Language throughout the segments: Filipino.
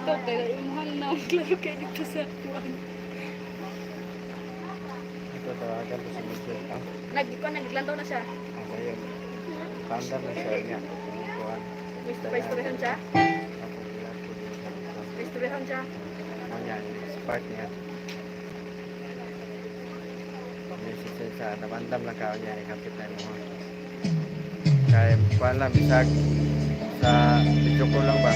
TikTok kaya yung mahal na maglaro kayo dito sa kuwan. Ito tawagan ko si Miguel. Naglantaw na siya. Ano yun? Founder na siya niya. Kuhan. Paistoryahan siya. Paistoryahan siya. Ano niya? Spark niya. Message sa nabandam lang kao niya. Ikapit na mo. Kaya kuhan lang. Bisag sa video ko lang ba?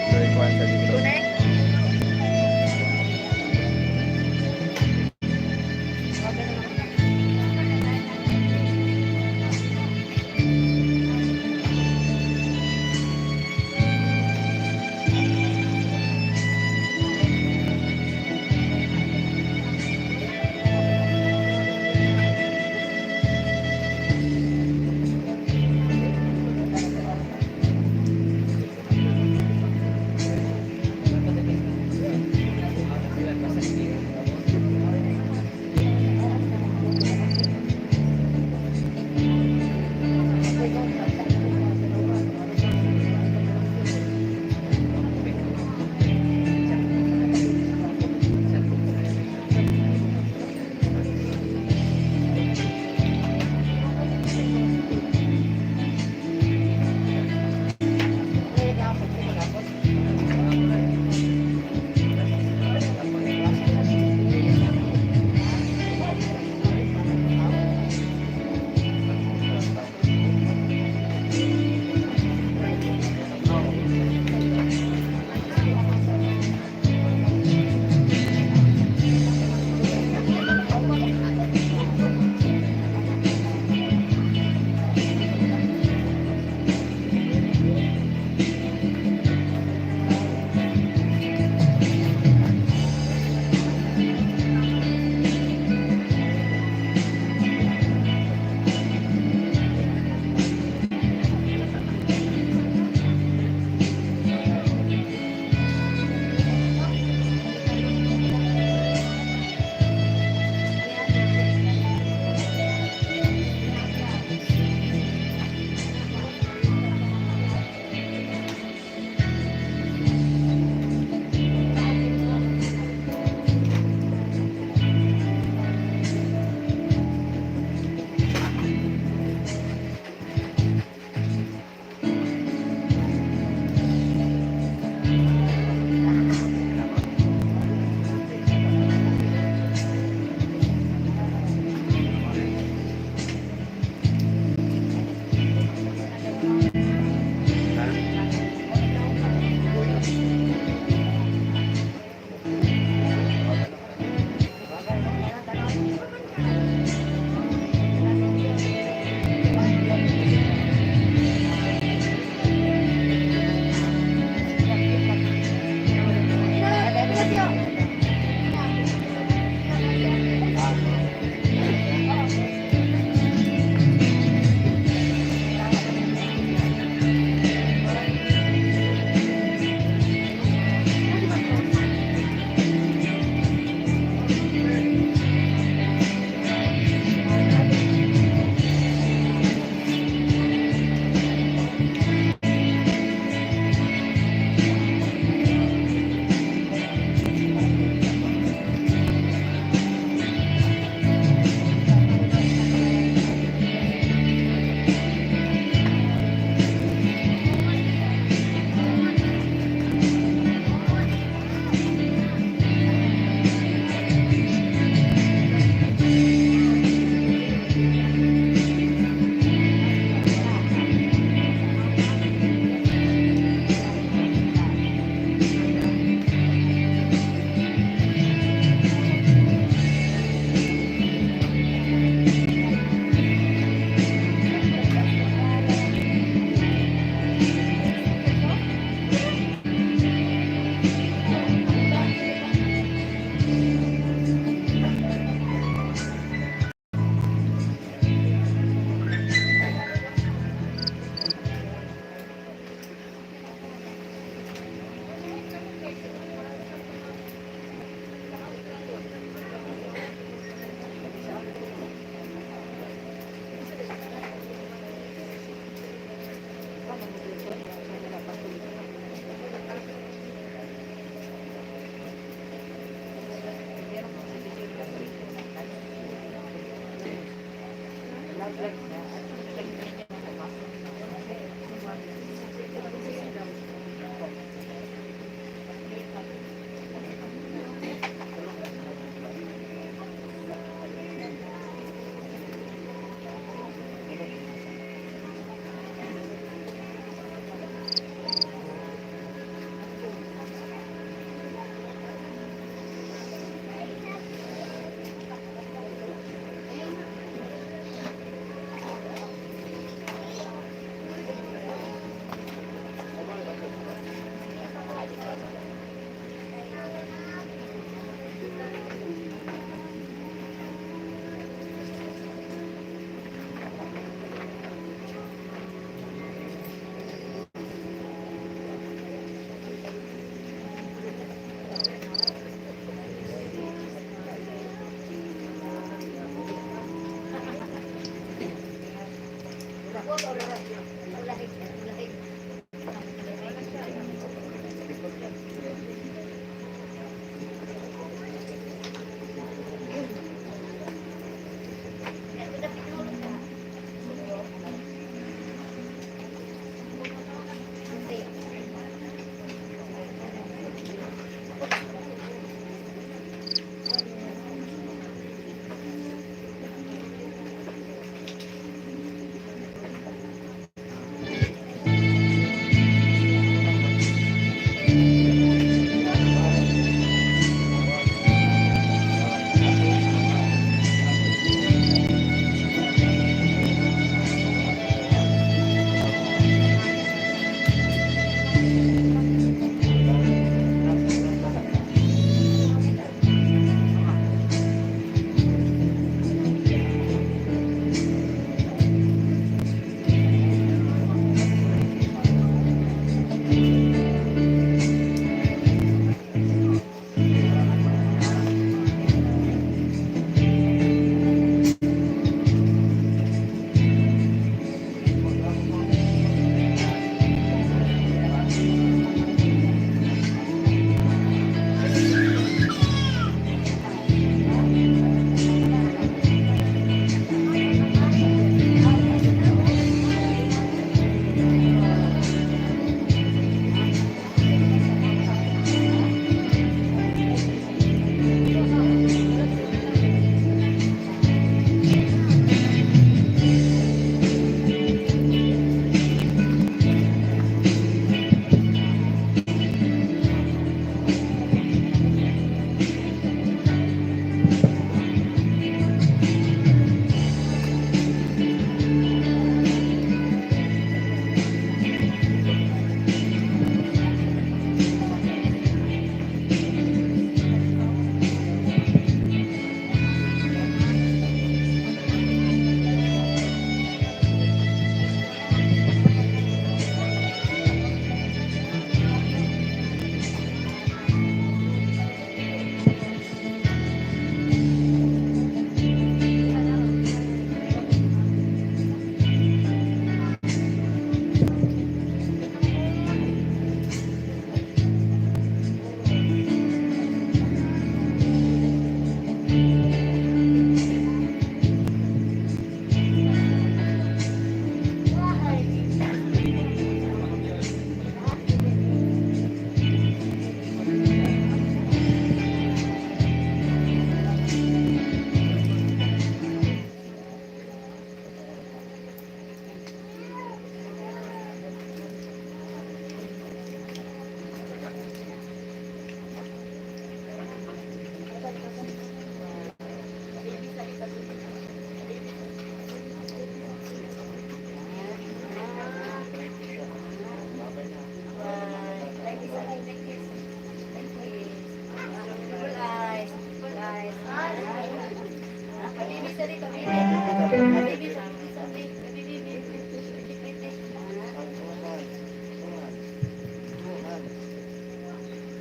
Ito ikuhan sa dito. Tunay.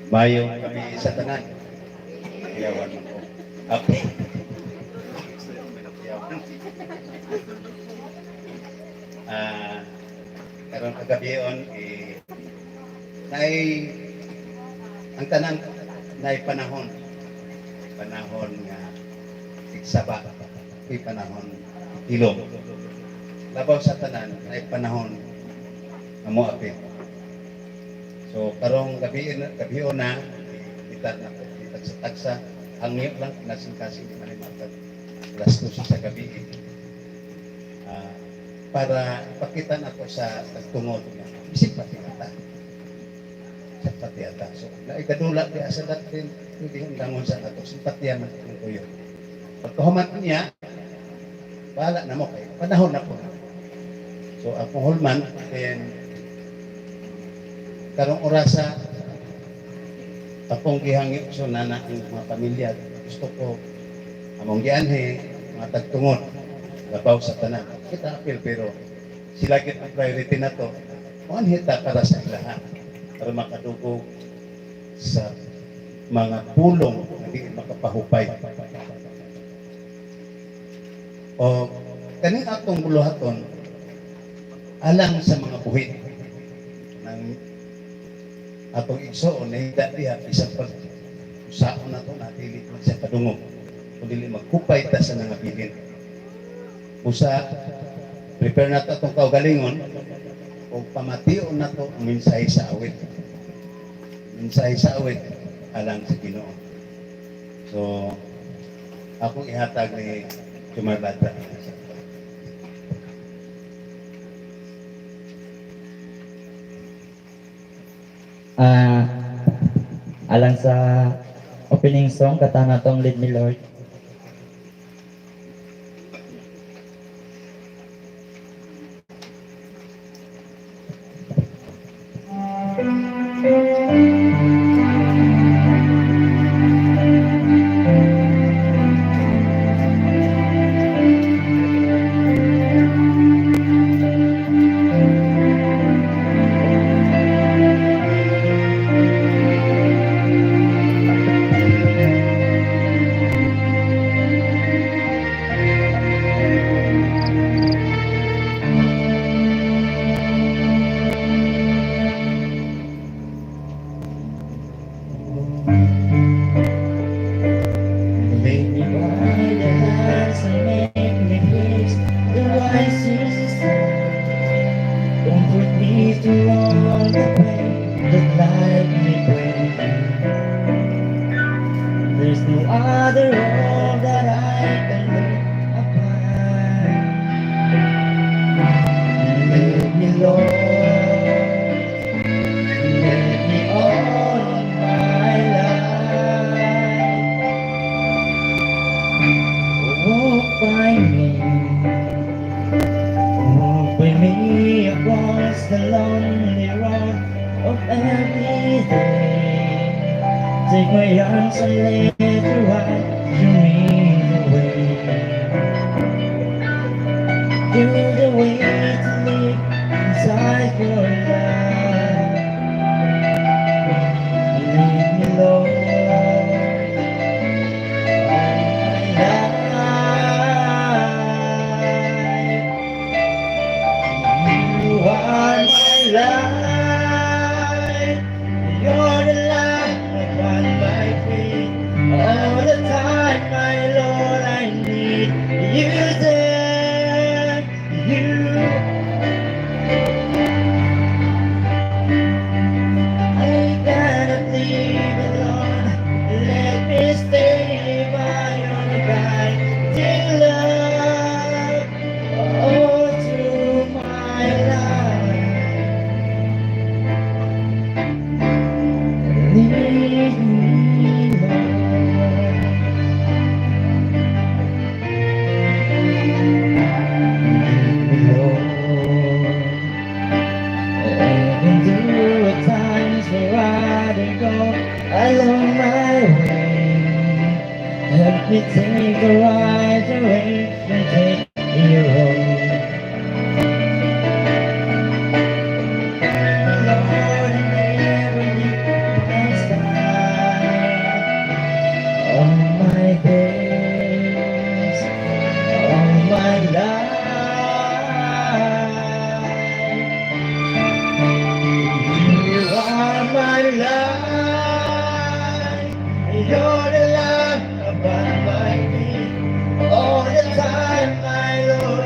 Mayo kami sa tanan. Iyawan mo ko. Okay. Iyawan. Karon kagabion ang tanan nay panahon nga tigsaba. Panahon ilong. Labaw sa tanan ay panahon na mo apil. So karong gabi na kita na sa tagsa ang niyo lang kasing-kasing di man matag alas 12 sa gabi. Para ipakita na ko sa tagtungod niya. Isip pati ata. Isip pati ata. So, naikadula di asa datin hindi undangon sa ato. Simpatya man ng kuyo. Pagkahuman niya, bahala na mo kayo. Panahon na po. So, akong hulman, then, karong orasa, akong gihangit so nana ang mga pamilya. Gusto ko, among gianhe, mga tagtungod, labaw sa tanan. Kita apil pero sila git ang priority na to. Kuan hita para sa ilaha para makadugog sa mga pulong na di makapahupay. O kani atong buluhaton alang sa mga buhit ng atong igsoon na hida diha isang pag usaon na to na dili man siya kadungog kung dili magkupay ta sa mga bilin. Usa, prepare na ito itong kaugalingon o pamation na ito ang mensahe sa awit. Mensahe sa awit alang sa Ginoo. So, akong ihatag ni Jomar Batra. Alang sa opening song, kata na itong Lead Me Lord. There's no other road that I can look upon. Lead me, Lord, lead me all in my life. Walk by me across the lonely road of every day. Take my arms and let you ride, show me the way. Give me the way to live inside your love. Lead me, Lord, all my life. You are my life. You're the light upon my feet. All the time, my Lord, I need you there. You. I cannot leave alone. Let me stay by your guiding love all through my life. Lead me, Lord. Even through the times where I don't go along my way, help me take the right direction, take your road. Lord, I never leave my side. All my days, all my life. You are my life. You're the lamp upon my feet. All the time, my Lord,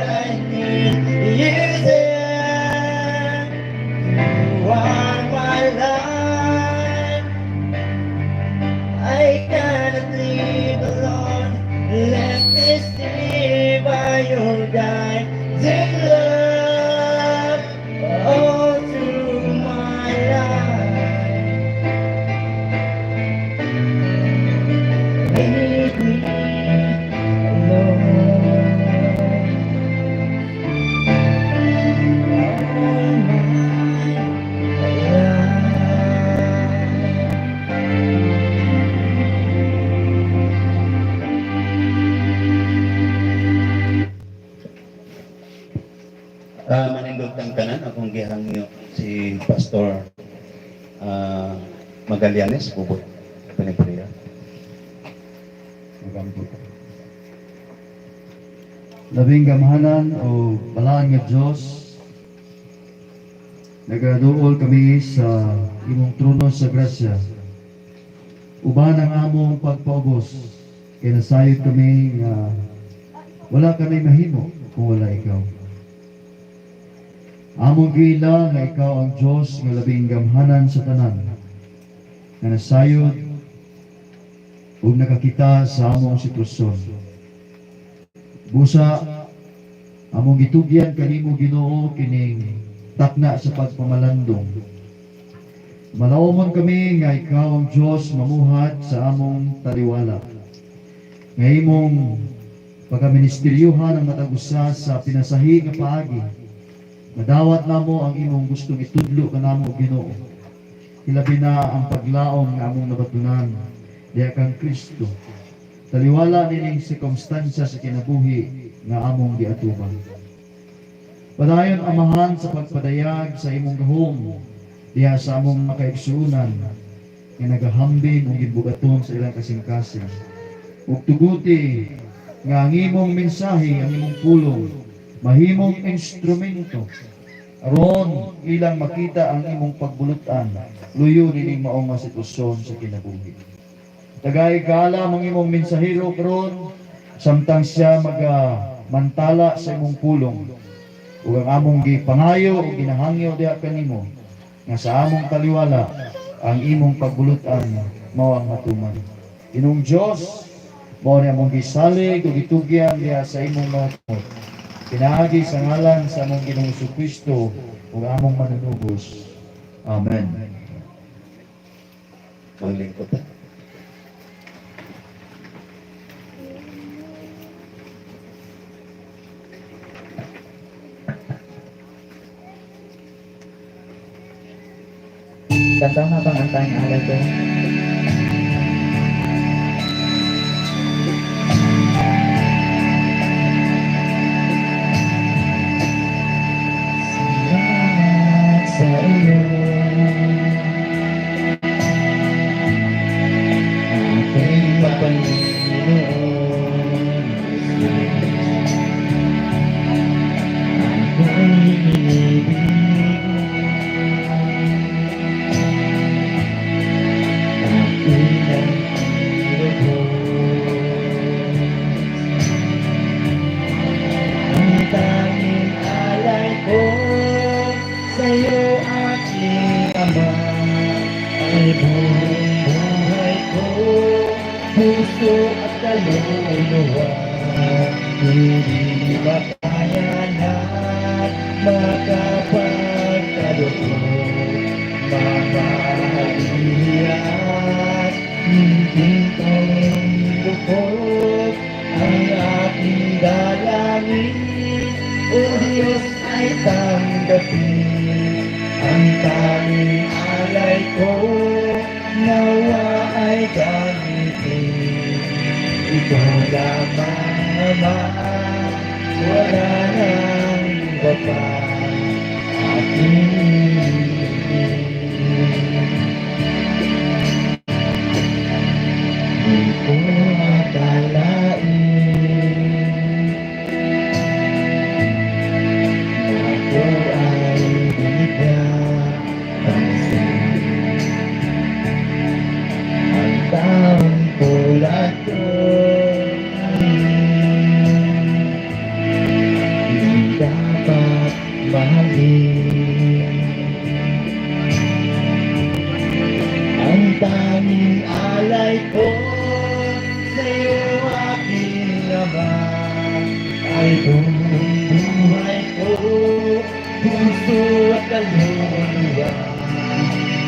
gihangyo si Pastor Magallanes, bubot. Panipuliya. Magambot. Labing gamahanan o balaan nga Diyos, nagaduol kami sa imong trono sa grasya. Uban ang among pagpaubos, kaya nasayod kami nga wala kami mahimo kung wala ikaw. Among gila nga ikaw ang Diyos nga labing gamhanan sa tanan, nga nasayod ug nakakita sa among sitwasyon. Busa, among gitugyan kanimo Ginoo kining takna sa pagpamalandong. Malawomon kami nga ikaw ang Diyos mamuhat sa among taliwala. Nga imong pagkaministeryuhan ang matagusa sa pinasahi nga paagi. Madawat namo ang imong gustong itudlo kanamo Ginoo. Hilabi na ang paglaom nga among nabatunan diha kang Kristo. Taliwala nining sirkumstansya sa kinabuhi nga among giatubang. Padayon amahan sa pagpadayag sa imong gahom diha sa among makaigsuunan nga nagahambin ug gibugaton sa ilang kasing-kasing. Ug tuguti nga ang imong mensahe, ang imong pulong mahimong instrumento aron ilang makita ang imong pagbulutan luyo nining maong nga sitwasyon sa kinabuhi. Tagay kaalam ang imong mensahero karon samtang siya mantala sa imong pulong ug ang among gipangayo ug ginahangyo diha kanimo nga sa among taliwala ang imong pagbulutan mao ang matuman. Inong Dios mao ni among gisalig ug gitugyan diha sa imong mga tumor. Pinaagi sa ngalan sa among Ginoong Jesucristo ug among manunubos. Amen. Maglingkod na. Kanta nga bang ang tayong alay ko? Salamat sa iyo, aking Panginoon. Ako'y inibig puso at kaluluwa, hindi makayanan makapagkadoon, mamahaliyas, hindi kong lukot ang aking dalangin. O Diyos ay tanggapin ang tanging alay ko, nawa ay gamitin. Ikaw lamang Ama, wala nang iba pa aking di ko akalain na ako ay bigyan ang taong tulad ko. Di dapat mahalin ang tanging alay ko sa'yo, aking Ama, ay buong buhay ko, puso at kaluluwa.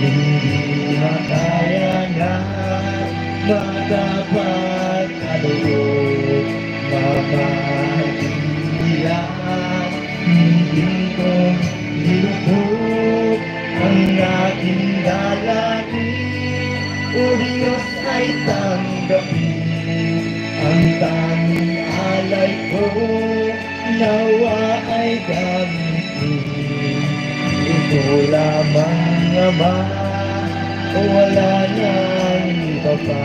Hindi makayanan makapagkaloob, mamahaliyas, hindi ko nilubog ang aking dalangin. O Diyos ay tanggapin ang tanging alay ko, nawa ay gamitin. Ikaw lamang Ama, wala nang iba pa.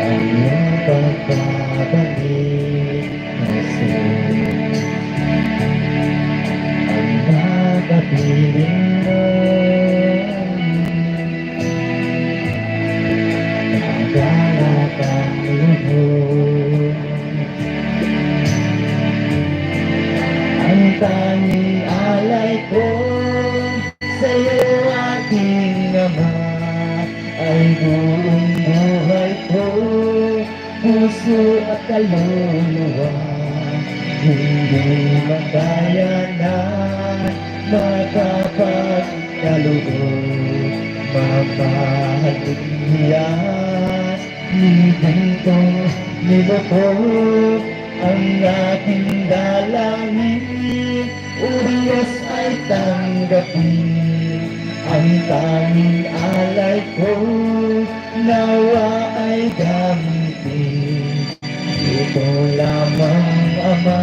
Ang iyong pagkabalik na ang nakapiling mo, nagalak ang lubog. Ang tanging alay ko sa'yo, aking Ama, ay buong buhay ko, puso at kaluluwa. Hindi makaya na makapagkalugod, mapahagiyas, libing kong nilukod ang aking dalangin. O Diyos ay tanggapin ang tanging alay ko, nawa ay gamitin. Ito lamang Ama,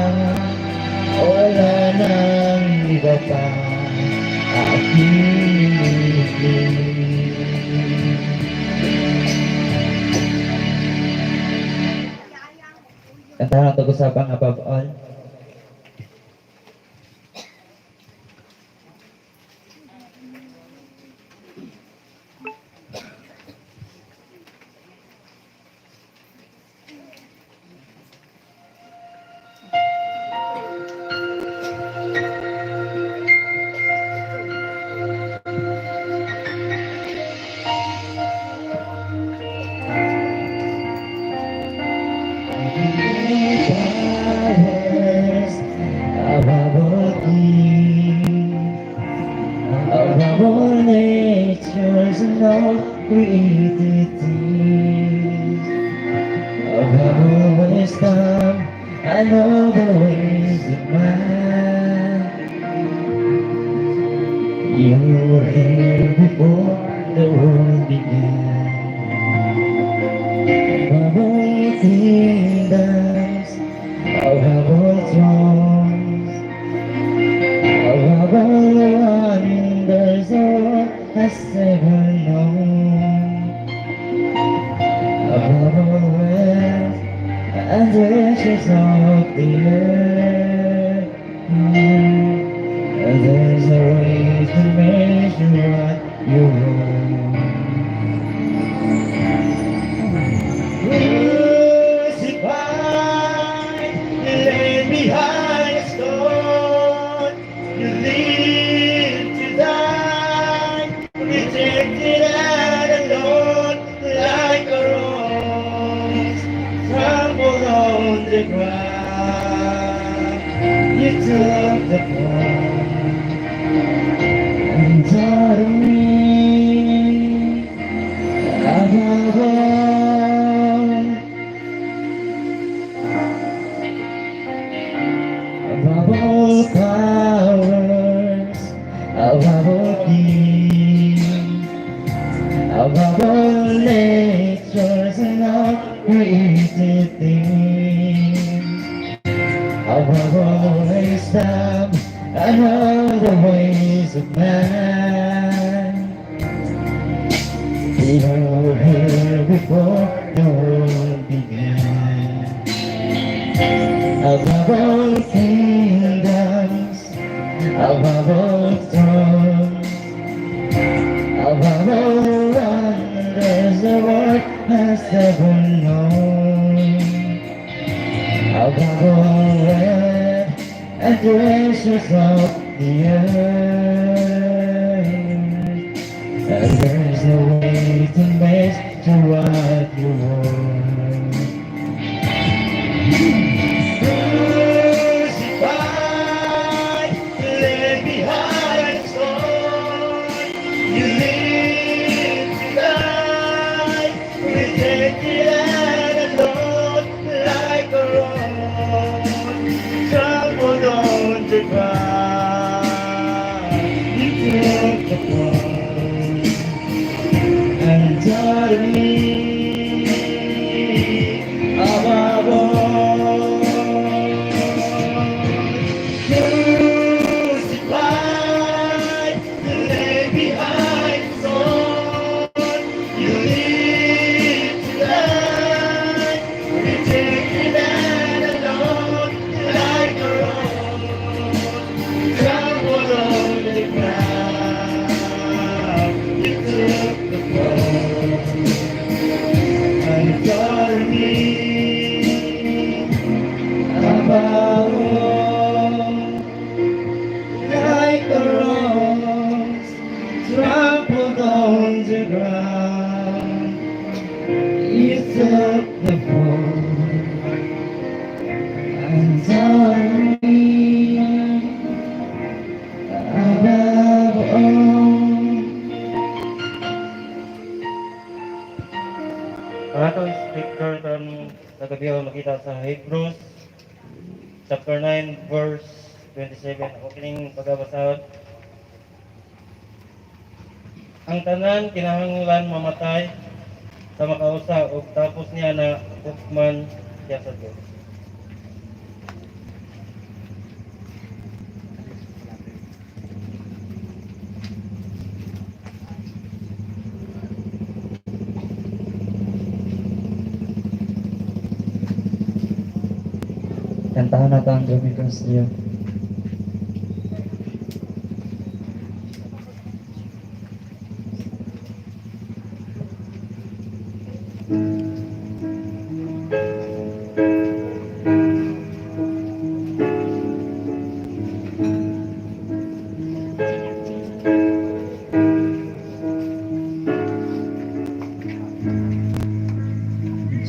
wala nang iba pa aking hinihiling. Kantahan ito usapang above all. Above all natures and all created things, above all wisdom and all the ways of man, you were here before the world began. Above all kingdoms, above all thrones, above all wonders all has ever known, above all wealth and riches of the earth, there's a way to measure what you own. Crucified, laid behind a stone, you lived to die, rejected and alone, like a rose trampled on the ground. You took the fall and taught me above all. Above all powers, above all kings, above all natures and all created things, above all wisdom and all the ways of man, you were here before the world began. Above all kingdoms, above all thrones, above all wonders the world has ever known, above all wealth and treasures of the earth, and there's no way to measure what you want. Crucified, laid behind a stone, you lived to die, rejected and alone, like a rose trampled on the ground. You took the fall took the fall and taught me above all. Ang ato scripture karon nagabiyaw makita sa Hebrews chapter 9 verse 27. Ako kining pagbabasahon. Ang tanan kinahanglan mamatay sa makausa ug tapos niya na hukman siya sa Dios. Kantahan natin ang Dominicans niyo.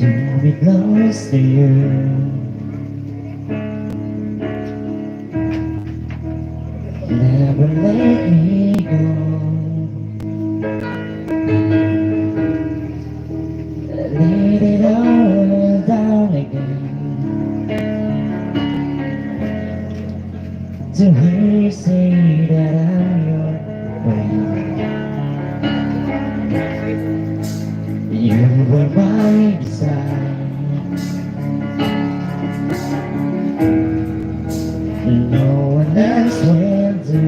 To be close to you, never let me go. Leave it all down again. To hear you say that I'm your friend. You were by my side. No one else will do.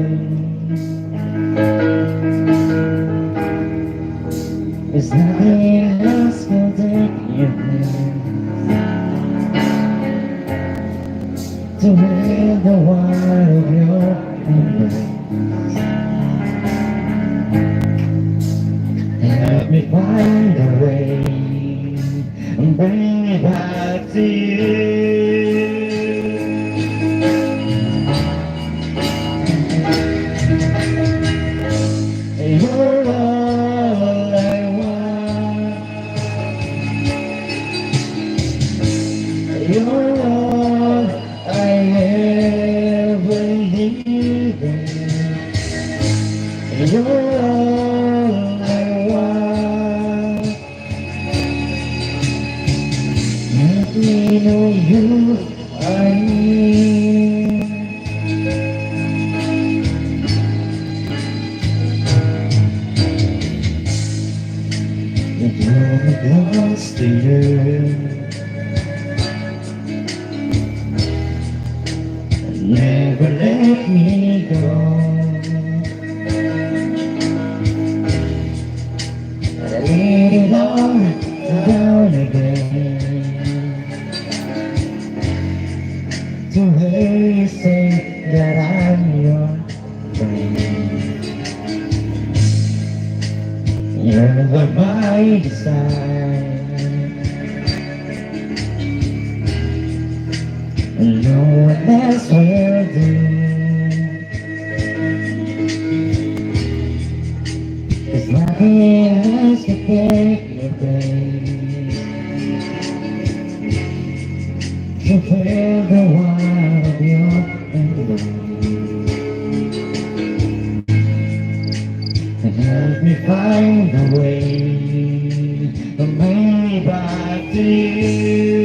There's nothing else will take your place. To hear the word of your embrace. Help me find a way and bring me back to you. You're all I want. You're all I ever needed. You're all I want. Let me know you are near. And you're close to you. Never let me go. Let it all down again. To hear you say that I'm your friend. You're the my desire. No one else will do. There's nothing else to take your place. To feel the wild of your embrace. And help me find a way to bring me back to you.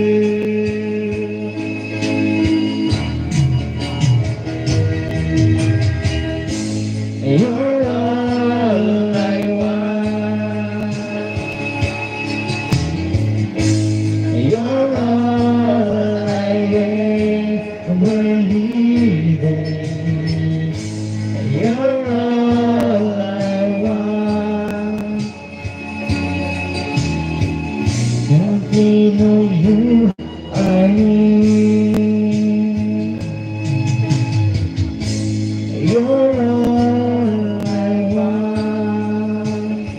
You're all I want. You're all I ever needed. You're all I want. Let me know you are near. You're all I want.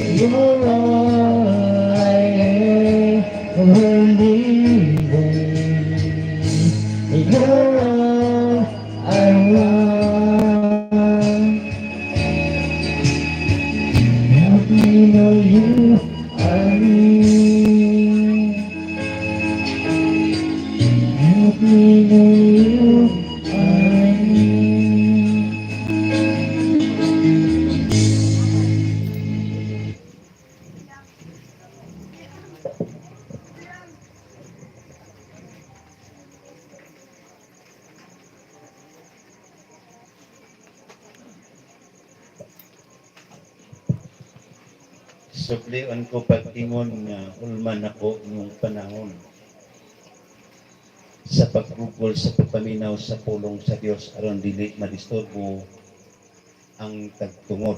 You're all I ever needed. You're all I want. Help me know you Help me know you are near. Sublion ko pag-ingon nga ulman ako inyong panahon sa paggugol sa pagpaminaw sa pulong sa Dios aron dili madisturbo ang tagtungod.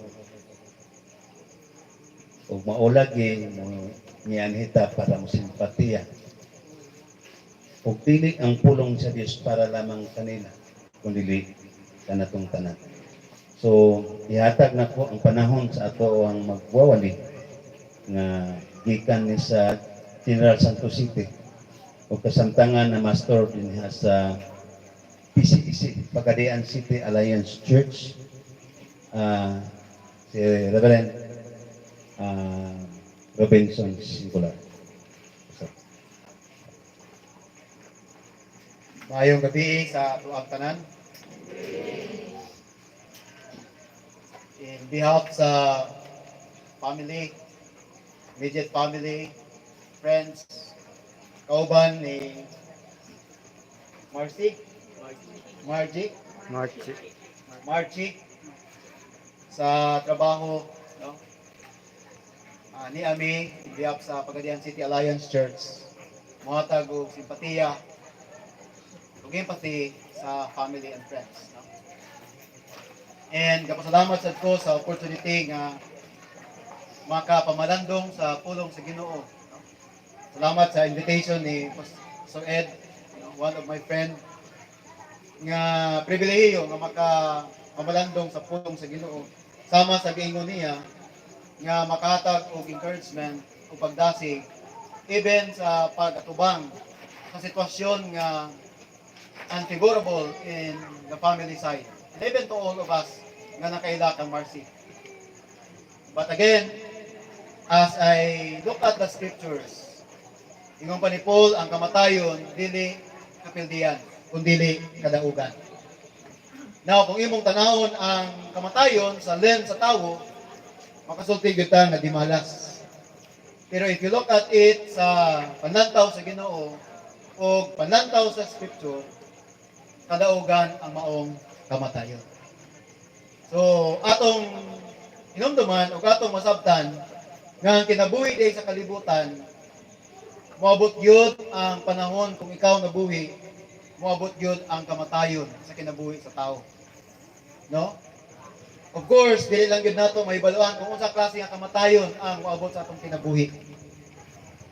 Ug maulagi mo nianhita para mo simpatiya. Ug dili ang pulong sa Dios para lamang kanila kundi kanatong tanan. So, ihatag na ko ang panahon sa ato ang magwawali nga gikan ni sa General Santos City o kasamtangan na master din sa PCEC, Pagadian City Alliance Church, si Reverend Robinson Singular. So, Maayong gabi sa tuang tanan. In behalf sa family, immediate family, friends, kauban ni Margie, sa trabaho, no? Ni Ami, in behalf sa Pagadian City Alliance Church, muhatag og simpatiya ug empathy sa family and friends, no? And kapasalamat sad ko sa opportunity nga makapamalandong sa pulong sa Ginoo. No? Salamat sa invitation ni Pastor Ed, one of my friend, nga pribilehiyo nga makapamalandong sa pulong sa Ginoo. Sama sa giingon niya nga makahatag og encouragement o pagdasig even sa pag-atubang sa sitwasyon nga unfavorable in the family side. And even to all of us nga nakaila kang Marcy. But again, as I look at the scriptures, ingon pa ni Paul, ang kamatayon, dili kapildian, kundi kadaugan. Now, kung imong tanahon ang kamatayon sa lens sa tawo, makasulti kita nga di malas. Pero if you look at it sa panlantaw sa Ginoo o panlantaw sa scripture, kadaugan ang maong kamatayon. So, atong inumduman o atong masabtan nga ang kinabuhi day sa kalibutan, moabot yun ang panahon kung ikaw nabuhi, moabot yun ang kamatayon sa kinabuhi sa tao. No? Of course, dili lang yun nato mahibaluan kung unsa klase nga kamatayon ang moabot sa atong kinabuhi.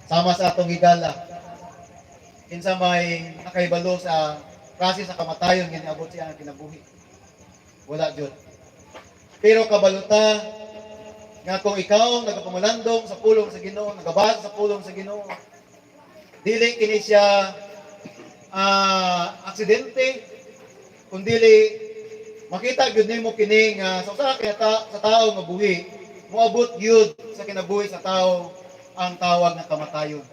Sama sa atong higala. Kinsa may nakahibalo sa klase sa kamatayon nga niabot siya ang kinabuhi. Wala jud. Pero kabaluta nga kung ikaw nagapamalandong sa pulong sa Ginoo, nagabasa sa pulong sa Ginoo, dili kini siya aksidente, kundi makita gyud nimo kini nga sa usa sa tao nga buhi, moabot gyud sa kinabuhi sa tao ang tawag nga kamatayon.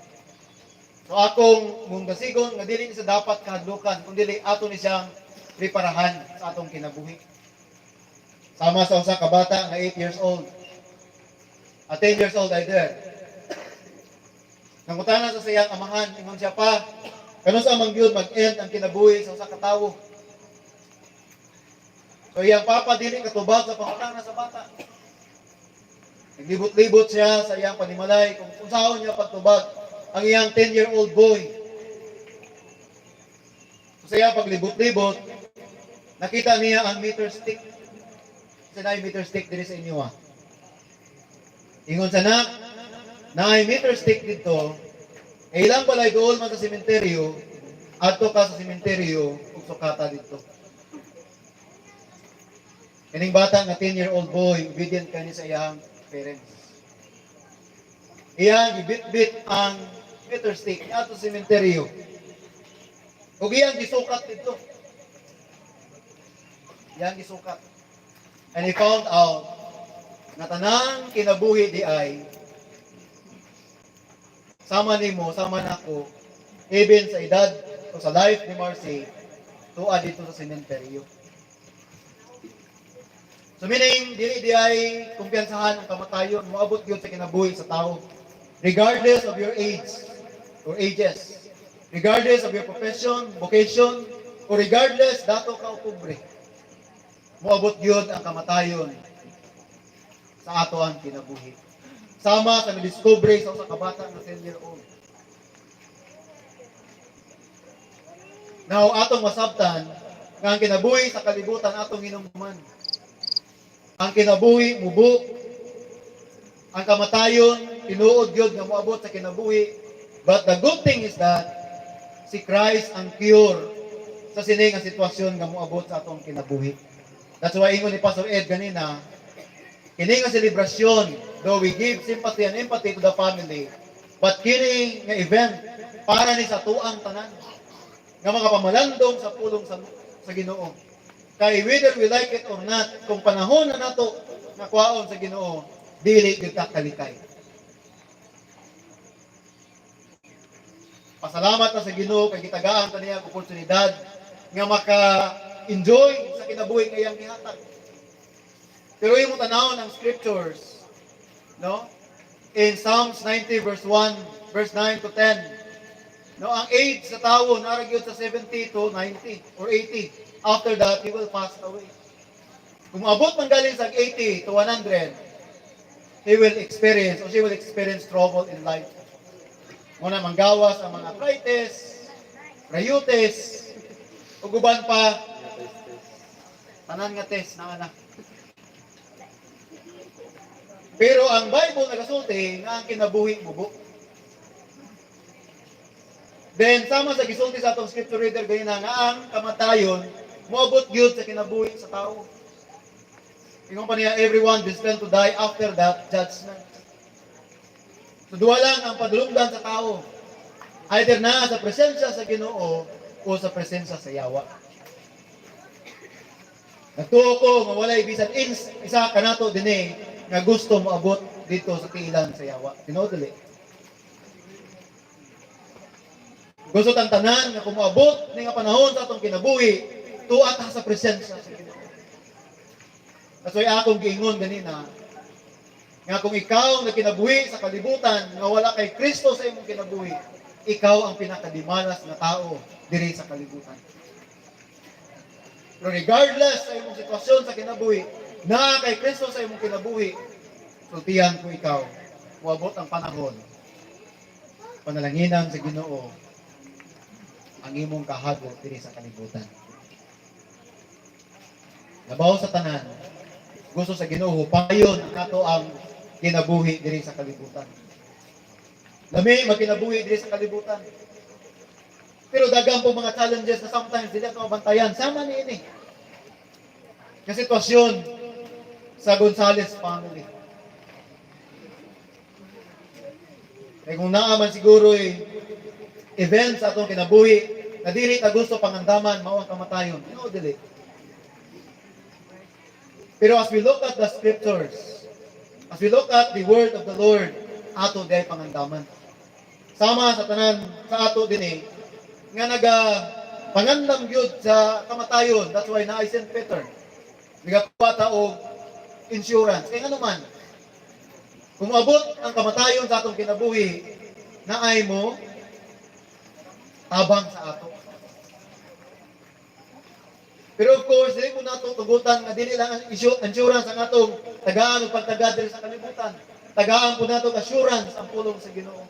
So akong mungdasigon nga dili ni sa dapat kahadlukan, kundi ato ni siyang preparahan sa atong kinabuhi. Sama sa usa ka bata nga 8 years old. 10 years old ay there. Nangutana sa siyang amahan, ingon siya pa, kano sa mang gyud mag-end ang kinabuhi sa usa ka tawo. So iyang papa dili katubag sa pangutana sa bata. Naglibot-libot siya sa iyang panimalay kung unsaon niya pagtubag ang iyang 10-year-old boy. So sa iyang paglibot-libot, nakita niya ang meter stick. Sa meter stick diri sa inyo ha. Ingon sa na ay meter stick dito, ilang balay doon man sa sementeryo, adto ka sa sementeryo, ug sukata dito. Kining bata nga 10-year-old boy, obedient kani sa iyang parents. Iyang gibit-bit ang meter stick ato sa sementeryo. Ug iyang gisukat dito. Iyang gisukat. And he found out na tanang kinabuhi di ay sama nimo, sama nako, even sa edad o sa life ni Marcy, tuwa dito sa sementeryo. So meaning, dili di ay kumpiyansahan ang kamatayon, moabot yun sa kinabuhi sa tao. Regardless of your age or ages, regardless of your profession, vocation, o regardless dato ka o pobre, moabot yun ang kamatayon sa ato ang kinabuhi. Sama sa nadiscovery sa usa ka bata na 10-year-old. Now, atong masabtan nga ang kinabuhi sa kalibutan atong hinumduman. Ang kinabuhi mubo, ang kamatayon tinuod gyud nga moabot sa kinabuhi. But the good thing is that si Christ ang cure sa sining nga sitwasyon nga moabot sa atong kinabuhi. That's why ingon ni Pastor Ed kanina, kini nga selebrasyon, though we give sympathy and empathy to the family, but kini nga event para ni sa tuang tanan nga mga pamalandong sa pulong sa Ginoo. Kay whether we like it or not, kung panahon na nato nakwaon sa Ginoo, dili gyud ta kalikay. Pasalamat na sa Ginoo kay gitagaan ta niya ang oportunidad nga maka-enjoy sa kinabuhi nga iyang gihatag. Pero imo tanawon ang scriptures, no? In Psalms 90 verse 1, verse 9 to 10. No, ang age sa tawo nara gyud sa 70 to 90 or 80. After that, he will pass away. Kung maabot man galing sa 80 to 100, he will experience or she will experience trouble in life. Muna manggawas ang mga arthritis, rheumatis, ug uban pa tanan nga test na anak. Pero ang Bible nagasulti nga ang kinabuhi mubo. Then sama sa gisulti sa atong scripture reader ganina nga ang kamatayon moabot gyud sa kinabuhi sa tao. Ingon pa niya, everyone destined to die after that judgment. So duwa lang ang padulungdan sa tao. Either na sa presensya sa Ginoo o sa presensya sa yawa. Nagtuo ko nga walay bisan isa kanato dinhi nga gusto moabot dito sa tiilan sa yawa. Tinuod dili. Gusto tang tanan nga kung moabot ni nga panahon sa atong kinabuhi, tuwa ta sa presensya sa Ginoo. That's why akong giingon ganina, nga kung ikaw na kinabuhi sa kalibutan, nga wala kay Kristo sa imong kinabuhi, ikaw ang pinakadimalas na tao diri sa kalibutan. Pero regardless sa imong sitwasyon sa kinabuhi, na kay Kristo sa imong kinabuhi, sultihan ko ikaw, moabot ang panahon, panalanginan sa Ginoo, ang imong kahadlok diri sa kalibutan. Labaw sa tanan, gusto sa Ginoo payon nato ang kinabuhi diri sa kalibutan. Lami magkinabuhi diri sa kalibutan. Pero daghang po mga challenges na sometimes dili ato mabantayan sama niini. Nga sitwasyon sa Gonzales family. Kaya kung naaman siguro event sa atong kinabuhi na dili ta gusto pangandaman mao ang kamatayon. Dili. Pero as we look at the scriptures, as we look at the word of the Lord, ato diay pangandaman. Sama sa tanan sa ato dinhi nga pangandam gyud sa kamatayon. That's why naay St. Peter. Nagakuha ta og insurance. Kaya nga naman, kung abot ang kamatayon sa atong kinabuhi, naay mo tabang sa ato. Pero of course, dili mo nato tugutan nga dili lang ang insurance ang atong tagaan ug pagtagad diri sa kalibutan. Tagaan po nato assurance ang pulong sa Ginoo.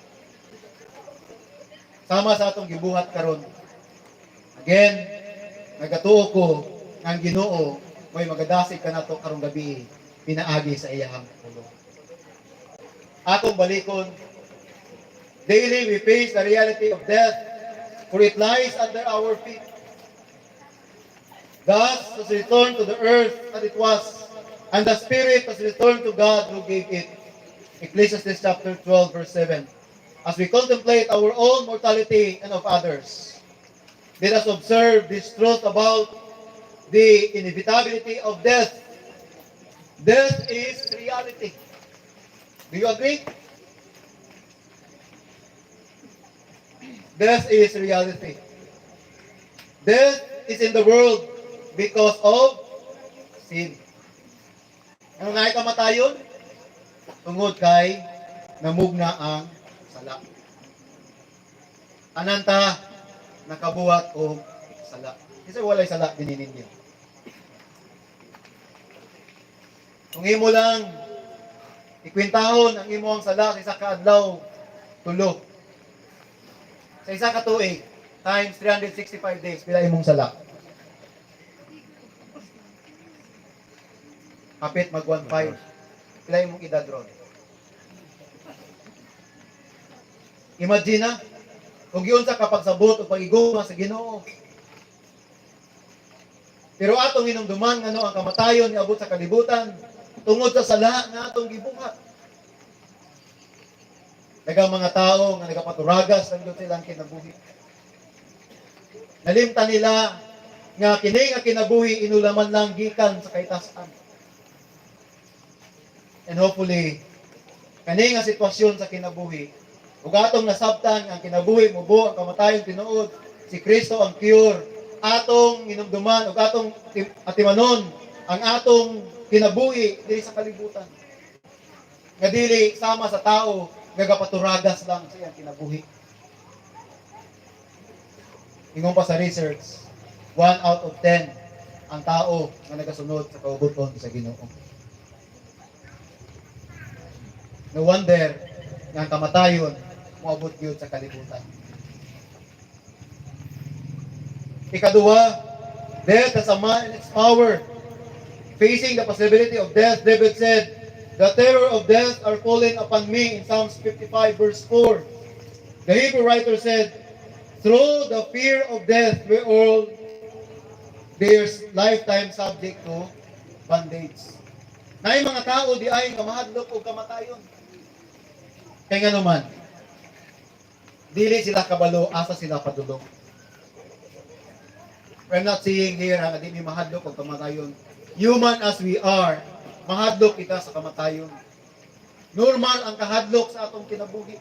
Sama sa atong gibuhat karon. Again, nagatuo ko nga ang Ginoo may magadasig kanato karong gabi pinaagi sa iyang pulong. Atong balikon, daily we face the reality of death, for it lies under our feet. Thus, has returned to the earth as it was, and the spirit has returned to God who gave it. Ecclesiastes chapter 12, verse 7. As we contemplate our own mortality and of others, let us observe this truth about the inevitability of death. Death is reality. Do you agree? Death is reality. Death is in the world because of sin. Ano nga kamatayon? Tungod kay namugna ang sala. Ananta nakabuhat og sala. Kasi walay sala dininin niyo. Kung imo lang ikwintahon ang imo ang sala sa isa ka adlaw, tulo. Sa isa ka tuig times 365 days pila imong sala? Kapit mag 1.5. Pila imong edad ron? Imagine na, kung yun sa kapagsabot o pag-iguma sa Ginoo. Pero atong hinumduman ngano ang kamatayon niabot sa kalibutan tungod sa sala nga atong gibuhat. Daghang mga tao nga nagapaturagas ng Diyos silang kinabuhi. Nalimtan nila nga kini nga kinabuhi inulaman lang gikan sa kaitasan. And hopefully, kani nga sitwasyon sa kinabuhi, ug atong nasabtan ang kinabuhi mubo ang kamatayon tinuod si Kristo ang cure atong hinumduman ug atong atimanon ang atong kinabuhi diri sa kalibutan. Nga dili sama sa tao gagapaturagas lang sa iyang kinabuhi. Ingon pa sa research, 1 out of 10 ang tao nga nagasunod sa kaubuton sa Ginoo. No wonder nga ang kamatayon moabot gyud sa kalibutan. Ikaduha, death has a man in its power. Facing the possibility of death, David said, "The terror of death are falling upon me," in Psalms 55 verse 4. The Hebrew writer said, "Through the fear of death, we all their lifetime subject to bondage." Naay mga tao di ay kamahadlok o kamatayon. Kaya nga naman, dili sila kabalo, asa sila padulong. I'm not saying here nga di mi mahadlok o kamatayon. Human as we are, mahadlok kita sa kamatayon. Normal ang kahadlok sa atong kinabuhi.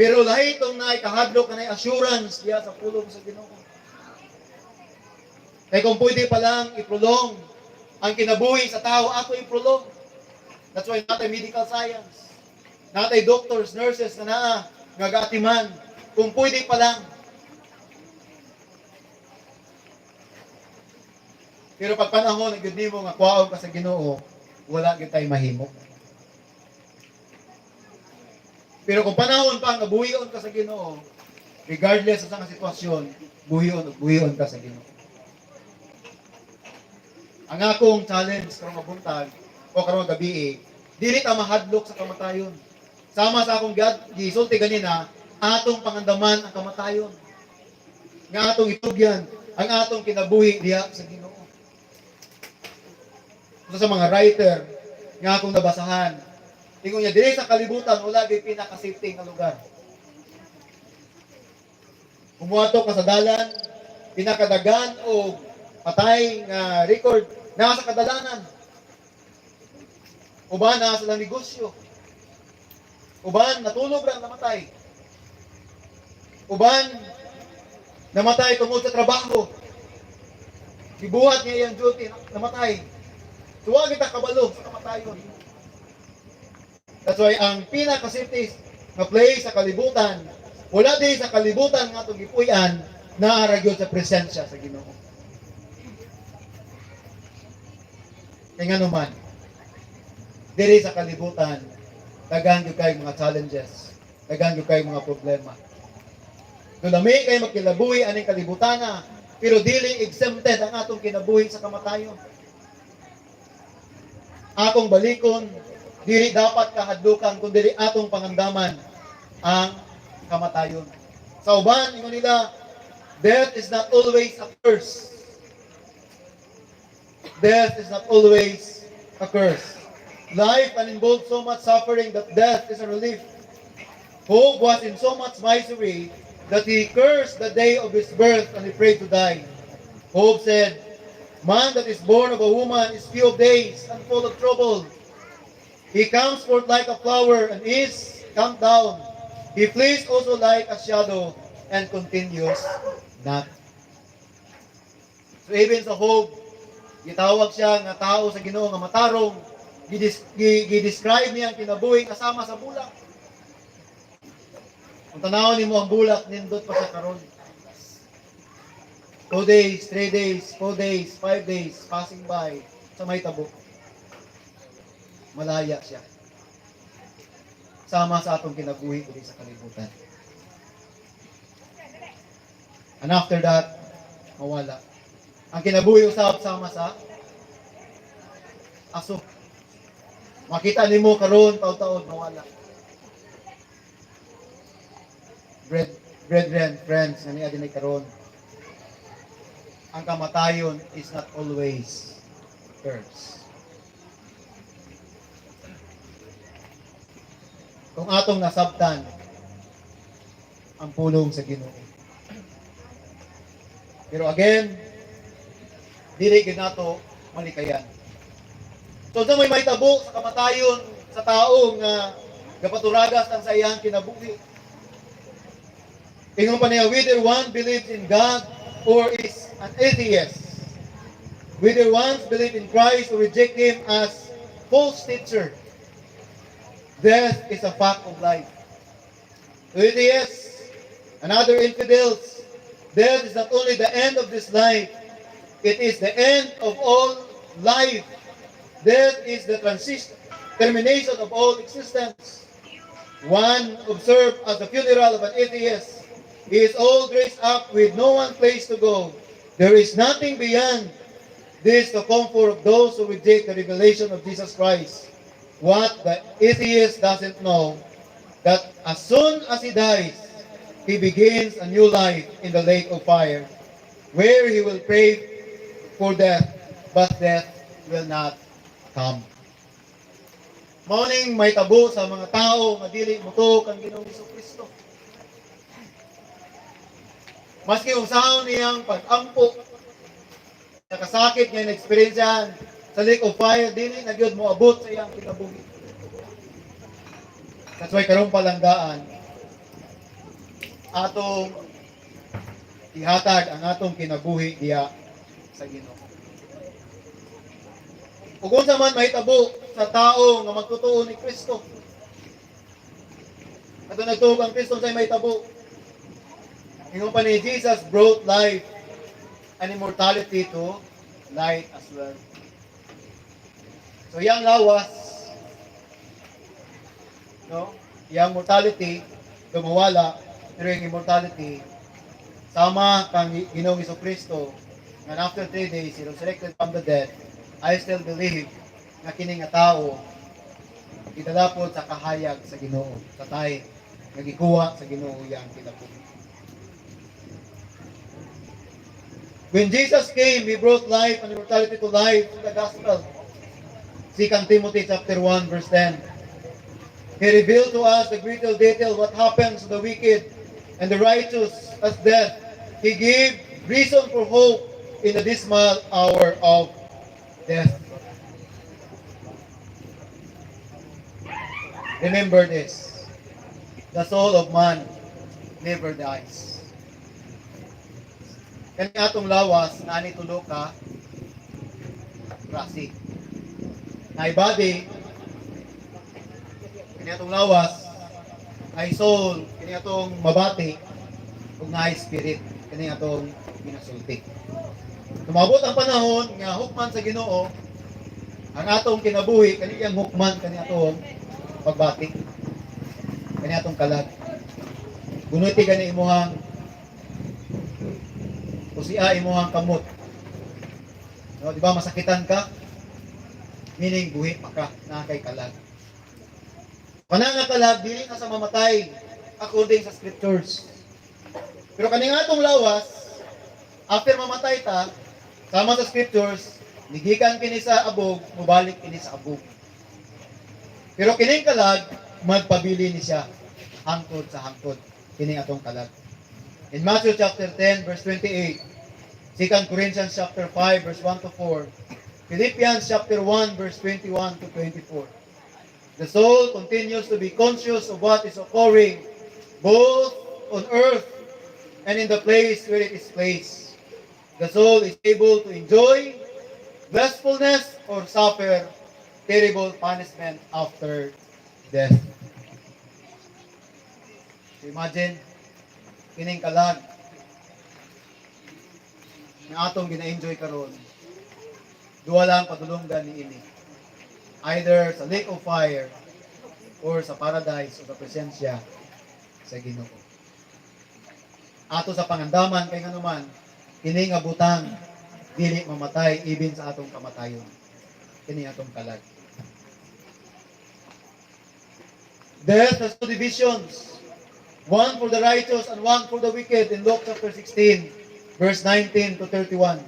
Pero lahi itong naay kahadlok na assurance diya sa pulong sa Ginoo. Kaya kung pwede pa lang iprolong ang kinabuhi sa tao, ato iprolong. That's why natay medical science. Natay doctors, nurses na naa, nga gaatiman. Kung pwede pa lang. Pero pag panahon, nagod nimo nga kwaon ka sa Ginoo, wala gyud tay mahimo. Pero kung panahon pa nga buhion ka sa Ginoo, regardless sa sitwasyon, buhion ka sa Ginoo. Ang akong challenge karong mabuntag o karong gabi, dili ta mahadlok sa kamatayon. Sama sa akong gisulti ganina, atong pangandaman ang kamatayon. Nga atong itugyan ang atong kinabuhi diha sa Ginoo. Sa mga writer nga akong nabasahan, ingon niya dili sa kalibutan wala gyud pinaka-safety nga lugar. Umuato ka sa dalan, pinakadagan o patay nga record nasa kadalanan. Uban na sa negosyo. Uban natulog ra namatay. Uban namatay tungod sa trabaho. Gibuhat niya iyang duty, namatay. Tuwa kita kabalo sa kamatayon. That's why ang pinaka-safety nga place sa kalibutan, wala din sa kalibutan nga itong gipuy-an, naaragyo sa presensya sa Ginoo. Kaya nga naman, diri sa kalibutan, daghan gyud kay mga challenges, daghan gyud kay mga problema. Dulami kay magkilabuhi aning kalibutana, pero dili exempted ang atong kinabuhi sa kamatayon. Atong balikon, dili dapat kahadlukan kundi atong pangandaman ang kamatayon. Sa uban, ingon nila, death is not always a curse. Death is not always a curse. Life can involve so much suffering that death is a relief. Job was in so much misery that he cursed the day of his birth and he prayed to die. Job said, "Man that is born of a woman is few of days and full of trouble. He comes forth like a flower and is cut down. He flees also like a shadow and continues not. So even sa Job, gitawag siya nga tao sa Ginoo nga matarong, gi-describe niya ang kinabuhi kasama sa bulak. Kung tanawon nimo ang bulak, nindot pa sa karon. 2 days, 3 days, 4 days, 5 days, passing by sa may tabo. Malaya siya. Sama sa atong kinabuhi uli sa kalibutan. And after that, mawala. Ang kinabuhi usab sama sa aso. Makita nimo karon taud-taud mawala. Brethren, friends, nga niya dinay karon. Ang kamatayon is not always curse. Kung atong nasabtan ang pulong sa Ginoo. Pero again, dili gid nato malikayan. So sa may mahitabo sa kamatayon sa tao nga gapaturagas ang sa iyang kinabuhi. Ingon pa niya, whether one believes in God or is an atheist, whether one believes in Christ or reject Him as false teacher, death is a fact of life. Atheists and other infidels, death is not only the end of this life, it is the end of all life. Death is the termination of all existence. One observed as the funeral of an atheist. He is all dressed up with no one place to go. There is nothing beyond this the comfort of those who reject the revelation of Jesus Christ. What the atheist doesn't know, that as soon as he dies, he begins a new life in the lake of fire, where he will pray for death, but death will not come. Morning may tabo sa mga tao nga dili mutok ang Ginoong Jesucristo. Maski usahaw niyang pag-ampo, nakasakit niya na-experiencean sa lake of fire, dili na gyud mo abot sa iyang kinabuhi. That's why karong palanggaan, atong ihatag ang atong kinabuhi diya sa Ginoo. Ug unsa man mahitabo sa tao nga magtotoo ni Kristo. Ato nagtuog ang Kristo sa mahitabo. Ingon pa ni Jesus brought life and immortality to light as well. So yang lawas, no? Yang mortality dumawala, pero yung immortality sama kang Ginoong Jesucristo, and after 3 days he resurrected from the dead. I still believe na kini nga tao idalapod sa kahayag sa Ginoo, sa tay nagikuha sa Ginoo yang kinabuhi. When Jesus came, He brought life and immortality to life in the gospel. 2 Timothy chapter 1 verse 10. He revealed to us the greater detail what happens to the wicked and the righteous as death. He gave reason for hope in the dismal hour of death. Remember this. The soul of man never dies. Kani atong lawas na ani tulo ka klase. Na body, kani atong lawas ay soul, kani atong mabati ug na spirit, kani atong minasulti. Tumabot ang panahon nga hukman sa Ginoo ang atong kinabuhi, kani yang hukman kani atong pagbati. Kani atong kalag. Gunuti gani imuhang o siya imuhang kamot. No, di ba masakitan ka? Meaning buhi pa ka na kay kalag. Pananga kalag dili na sa mamatay according sa scriptures. Pero kaning atong lawas after mamatay ta sama sa scriptures nigikan kini sa abog, mubalik kini sa abog. Pero kining kalag magpabili ni siya hangtod sa hangtod kining atong kalag. In Matthew chapter 10 verse 28, 2 Corinthians chapter 5 verse 1 to 4, Philippians chapter 1 verse 21 to 24. The soul continues to be conscious of what is occurring both on earth and in the place where it is placed. The soul is able to enjoy blissfulness or suffer terrible punishment after death. So imagine, kining kalag na atong gina-enjoy karon, duwa lang padulonggan ni ini. Either sa lake of fire or sa paradise o sa presensya sa Ginoo. Ato sa pangandaman kay nganuman, kini nga butang dili mamatay even sa atong kamatayon. Kini atong kalag. Death has two divisions. One for the righteous and one for the wicked in Luke chapter 16, verse 19 to 31.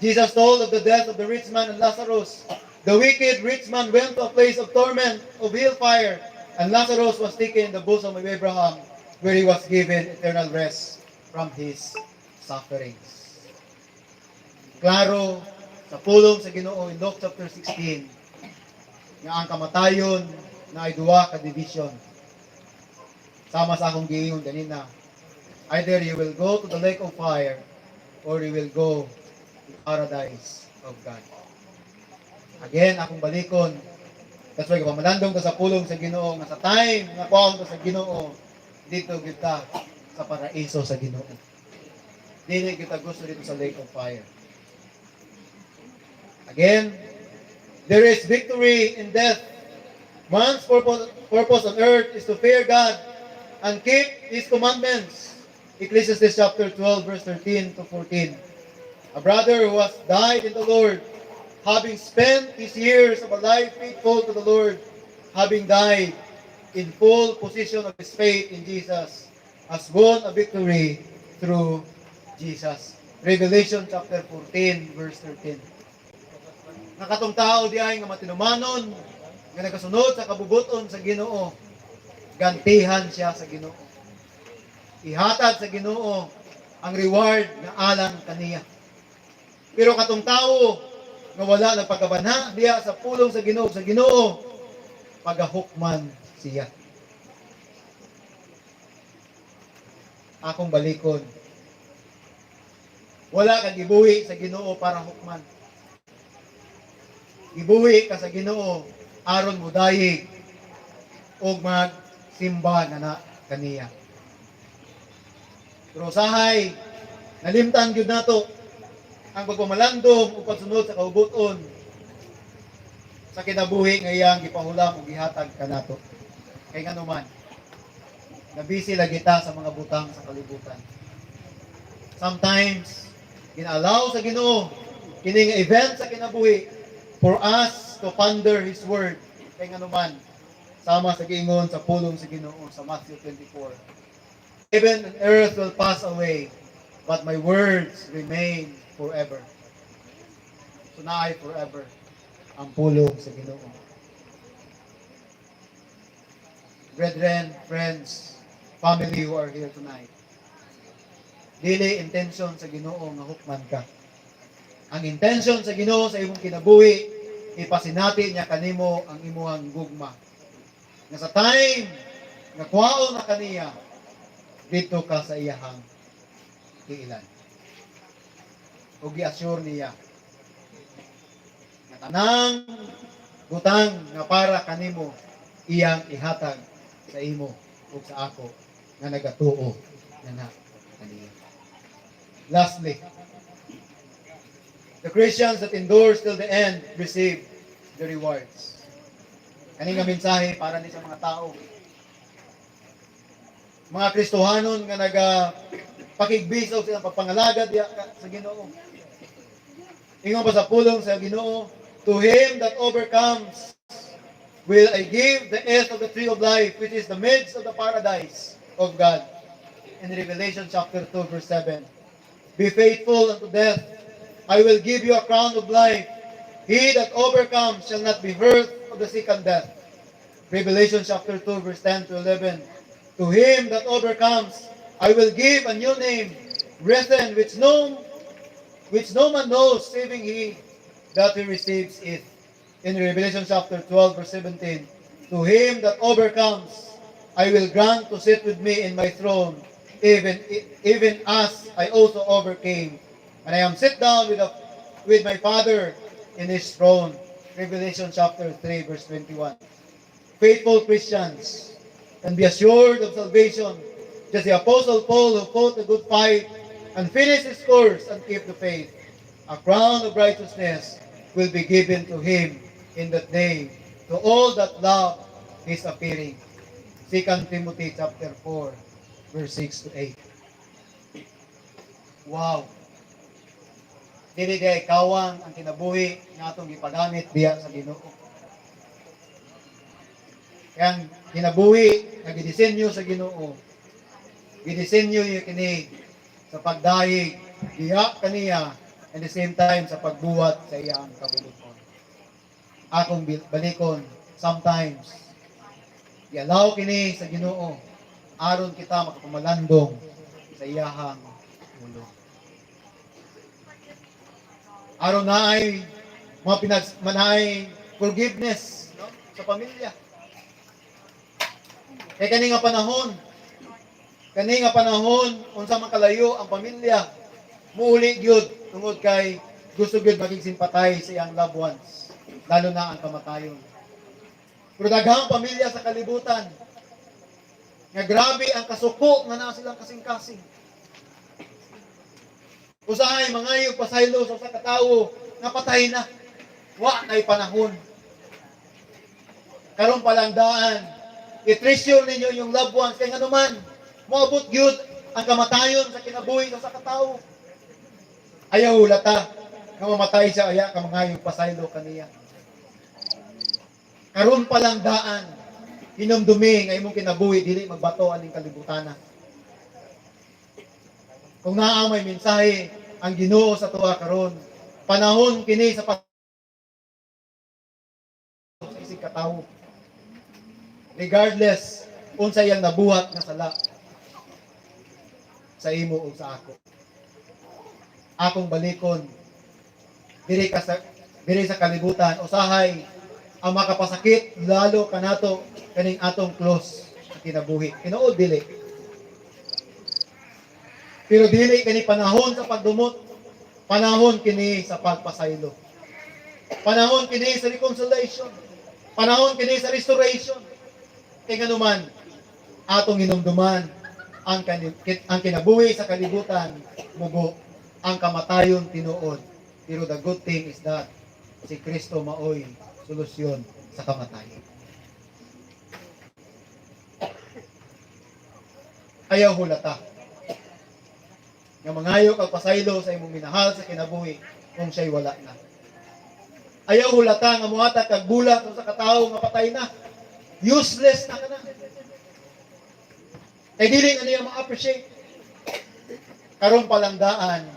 Jesus told of the death of the rich man and Lazarus. The wicked rich man went to a place of torment, of hellfire, and Lazarus was taken in the bosom of Abraham, where he was given eternal rest from his sufferings. Klaro, sa pulong sa Ginoo in Luke chapter 16, nga ang kamatayon na ay duwa ka division. Sama sa akong giingon ganina, either you will go to the lake of fire or you will go to paradise of God. Again, akong balikon, that's why kapamalandong ka sa pulong sa Ginoo, nga sa time nga kuwaon ka sa Ginoo, dito kita sa paraiso sa Ginoo. Dili kita gusto dito sa lake of fire. Again, there is victory in death. Man's purpose on earth is to fear God and keep His commandments. Ecclesiastes chapter 12, verse 13 to 14. A brother who has died in the Lord, having spent his years of a life faithful to the Lord, having died in full position of his faith in Jesus, has won a victory through Jesus. Revelation chapter 14, verse 13. Nakatong tao di ay nga matinumanon, nga nagasunod sa kabubuton sa Ginoo, gantihan siya sa Ginoo. Ihatag sa Ginoo ang reward na alang kaniya. Pero katong tao nga wala nagpagkabanha diya sa pulong sa Ginoo, pagahukman siya. Akong balikon, wala kang gibuhi sa Ginoo para hukman. Gibuhi ka sa Ginoo aron mo dayeg og magsimba na kaniya. Pero usahay, nalimtan gyud nato ang pagpamalandong o pagsunod sa kaubuton sa kinabuhi nga iyang gipahulam o gihatag kanato. Kay nganuman, nabisi lagi ta sa mga butang sa kalibutan. Sometimes, ginalaw sa Ginoo kini nga event sa kinabuhi for us to ponder His Word. Kay nganuman, sama sa giingon sa pulong sa Ginoo sa Matthew 24. Heaven and earth will pass away, but my words remain forever. So naay forever ang pulong sa Ginoo. Brethren, friends, family who are here tonight, dili intention sa Ginoo nga hukman ka. Ang intention sa Ginoo sa imong kinabuhi, ipasinati niya kanimo ang imuhang gugma. Nga sa time nga kuwaon na kaniya, dito ka sa iyahang kiilan. O gi-assure niya na tanang butang nga para kanimo iyang ihatag sa imo o sa ako nga nagatuo na kaniya. Lastly, the Christians that endure till the end receive the rewards. Kaning nga mensahe para ni sa mga tao. Mga Kristohanon nga pakigbiso sa pagpangalaga diya sa Ginoo. Ingon pa sa pulong sa Ginoo, to him that overcomes will I give the earth of the tree of life, which is the midst of the paradise of God. In Revelation chapter 2, verse 7. Be faithful unto death. I will give you a crown of life. He that overcomes shall not be hurt of the second death. Revelation chapter 2, verse 10 to 11. To him that overcomes, I will give a new name, written which no man knows, saving he that he receives it. In Revelation chapter 12, verse 17, to him that overcomes, I will grant to sit with me in my throne, even as I also overcame. And I am sit down with my Father in his throne. Revelation chapter 3, verse 21. Faithful Christians can be assured of salvation, just the Apostle Paul who fought the good fight and finished his course and kept the faith. A crown of righteousness will be given to him in that day, to all that love his appearing. 2 Timothy chapter 4, verse 6 to 8. Wow! Dili di kawang ang kinabuhi nga atong gipagamit diya sa Ginoo. Yang kinabuhi nga gidisenyo sa Ginoo. Gidisenyo niya kini sa pagdayeg diha kaniya and the same time sa pagbuhat sa iyang kabubuton. Akong balikon sometimes i-allow kini sa Ginoo aron kita makapamalandong sa iyahang ulo. Aron na ay mga manay forgiveness, no? Sa pamilya. Kay kani nga panahon unsa man kalayo ang pamilya, muuli gyud tungod kay gusto gyud maging simpatay sa iyang loved ones, lalo na ang kamatayon. Pero daghang pamilya sa kalibutan nga grabe ang kasuko nga naa silang kasing-kasing. Usahay mangayog pasaylo sa katawo nga patay na. Wa nay panahon. Karon palang daan, i-treasure ninyo yung loved ones kay nganuman moabot gyud ang kamatayon sa kinabuhi sa katawo. Ayaw lata nga mamatay siya aya ka mangayog pasaylo kaniya. Karon palang daan, hinumdumi nga imong kinabuhi dili magbato aning kalibutana. Kung naa may mensahe ang Ginoo sa tuwa karon, panahon kini sa isig katawo. Regardless unsa iyang nabuhat nga sala sa imo o sa ako. Akong balikon diri sa kalibutan usahay ang makapasakit lalo kanato kaning atong close sa kinabuhi. Tinuod dili. Pero dili kini panahon sa pagdumot, panahon kini sa pagpasaylo. Panahon kini sa reconciliation. Panahon kini sa restoration. Kay nganuman atong hinumduman ang kinabuhi sa kalibutan mubo, ang kamatayon tinuod. Pero the good thing is that si Kristo maoy solusyon sa kamatayon. Ayaw hulata nga mangayo kag pasaylo sa imong minahal sa kinabuhi kung siya'y wala na. Ayaw hulata nga muhatag kag bulat sa katawo nga patay na. Useless na kana. Kay dili na niya ma-appreciate. Karon palang daan,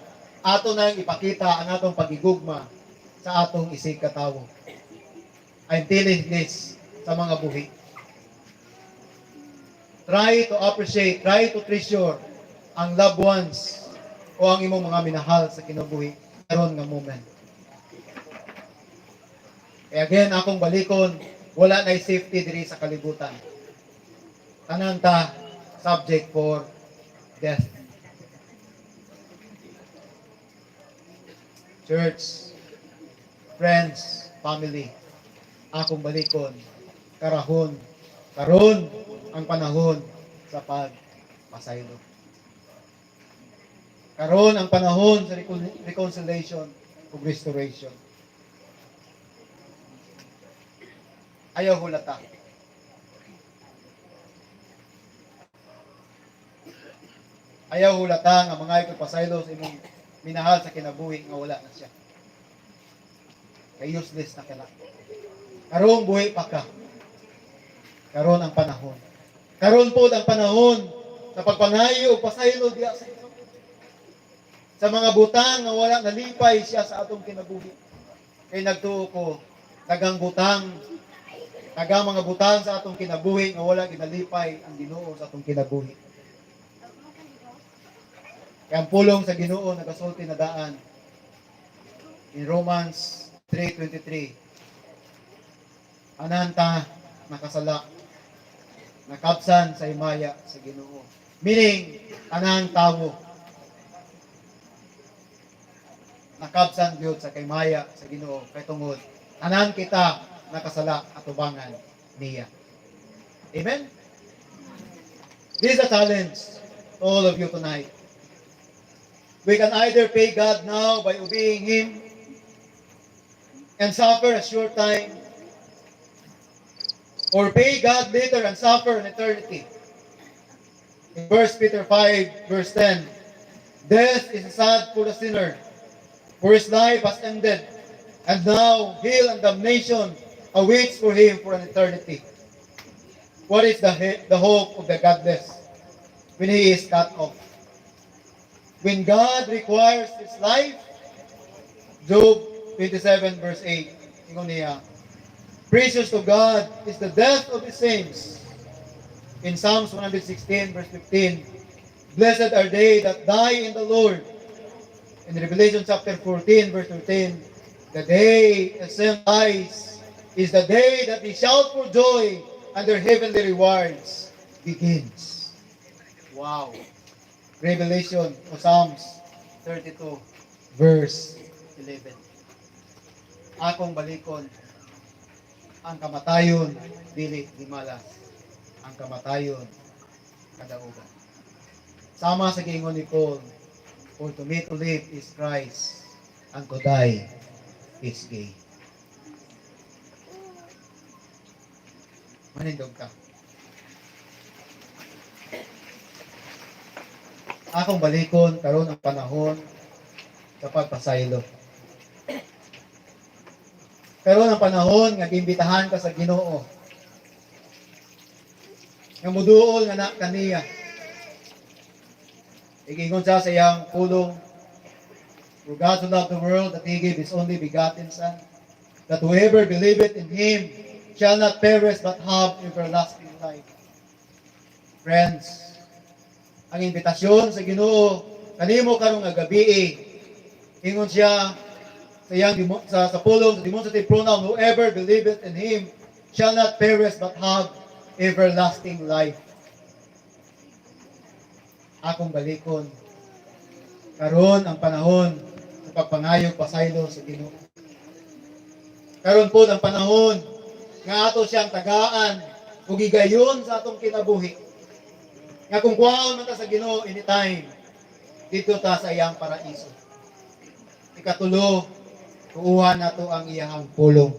ato nang ipakita ang atong pagigugma sa atong isig katawo. I'm telling this sa mga buhi. Try to appreciate, try to treasure ang loved ones o ang imong mga minahal sa kinabuhi karon nga moment. E again, akong balikon, wala na safety diri sa kalibutan. Tanan ta subject for death. Church, friends, family, akong balikon, karon ang panahon sa pagpasaylo. Karon ang panahon sa reconciliation ug restoration. Ayaw hulata. Ayaw hulata nga mga ipagpasaylo sa imong minahal sa kinabuhi nga wala na siya. Kay useless na kana. Karon buhi pa ka. Karon ang panahon. Karon po ang panahon sa pagpangayo o pasaylo diya sa ito. Sa mga butang nga wala nalipay siya sa atong kinabuhi. Kay nagtuo ko, tagang mga butang sa atong kinabuhi nga wala ginalipay ang Ginoo sa atong kinabuhi. Kaya ang pulong sa Ginoo nagasulti na daan in Romans 3:23. Ananta nakasala nakabsan sa himaya sa Ginoo. Meaning, kanang tawo nakabsan gyud sa kaymaya sa Ginoo kay tungod tanan kita nakasala atubangan niya. Amen. This is a challenge to all of you tonight. We can either pay God now by obeying Him and suffer a short time, or pay God later and suffer an eternity. In 1 Peter 5, verse 10, death is sad for the sinner, for his life has ended, and now hell and damnation awaits for him for an eternity. What is the hope of the godless when he is cut off? When God requires his life, Job 27 verse 8, ingon niya, precious to God is the death of his saints. In Psalms 116 verse 15, blessed are they that die in the Lord. In Revelation chapter 14 verse 13, the day a saint dies is the day that they shout for joy and their heavenly rewards begins. Wow. Revelation o Psalms 32 verse 11. Akong balikon ang kamatayon dili di malas, ang kamatayon kadaugan. Sama sa giingon ni Paul, for to me to live is Christ, and to die is gain. Manindog ka. Akong balikon karon ang panahon sa pagpasaylo. Karon ang panahon nga giimbitahan ka sa Ginoo. Nga muduol nga na kaniya. Igingon siya sa iyang pulong, for God so loved the world that He gave His only begotten Son, that whoever believeth in Him shall not perish but have everlasting life. Friends, ang imbitasyon sa Ginoo kanimo karong nga gabi, ingon siya sa iyang sa pulong sa demonstrative pronoun, whoever believeth in Him shall not perish but have everlasting life. Akong balikon karon ang panahon sa pagpangayog pasaylo sa Ginoo. Karon po ang panahon nga ato siyang tagaan ug gigayon sa atong kinabuhi. Nga kung kuhaon man ta sa Ginoo anytime, dito ta sa iyang paraiso. Ikatulo, tuuhan nato ang iyang pulong.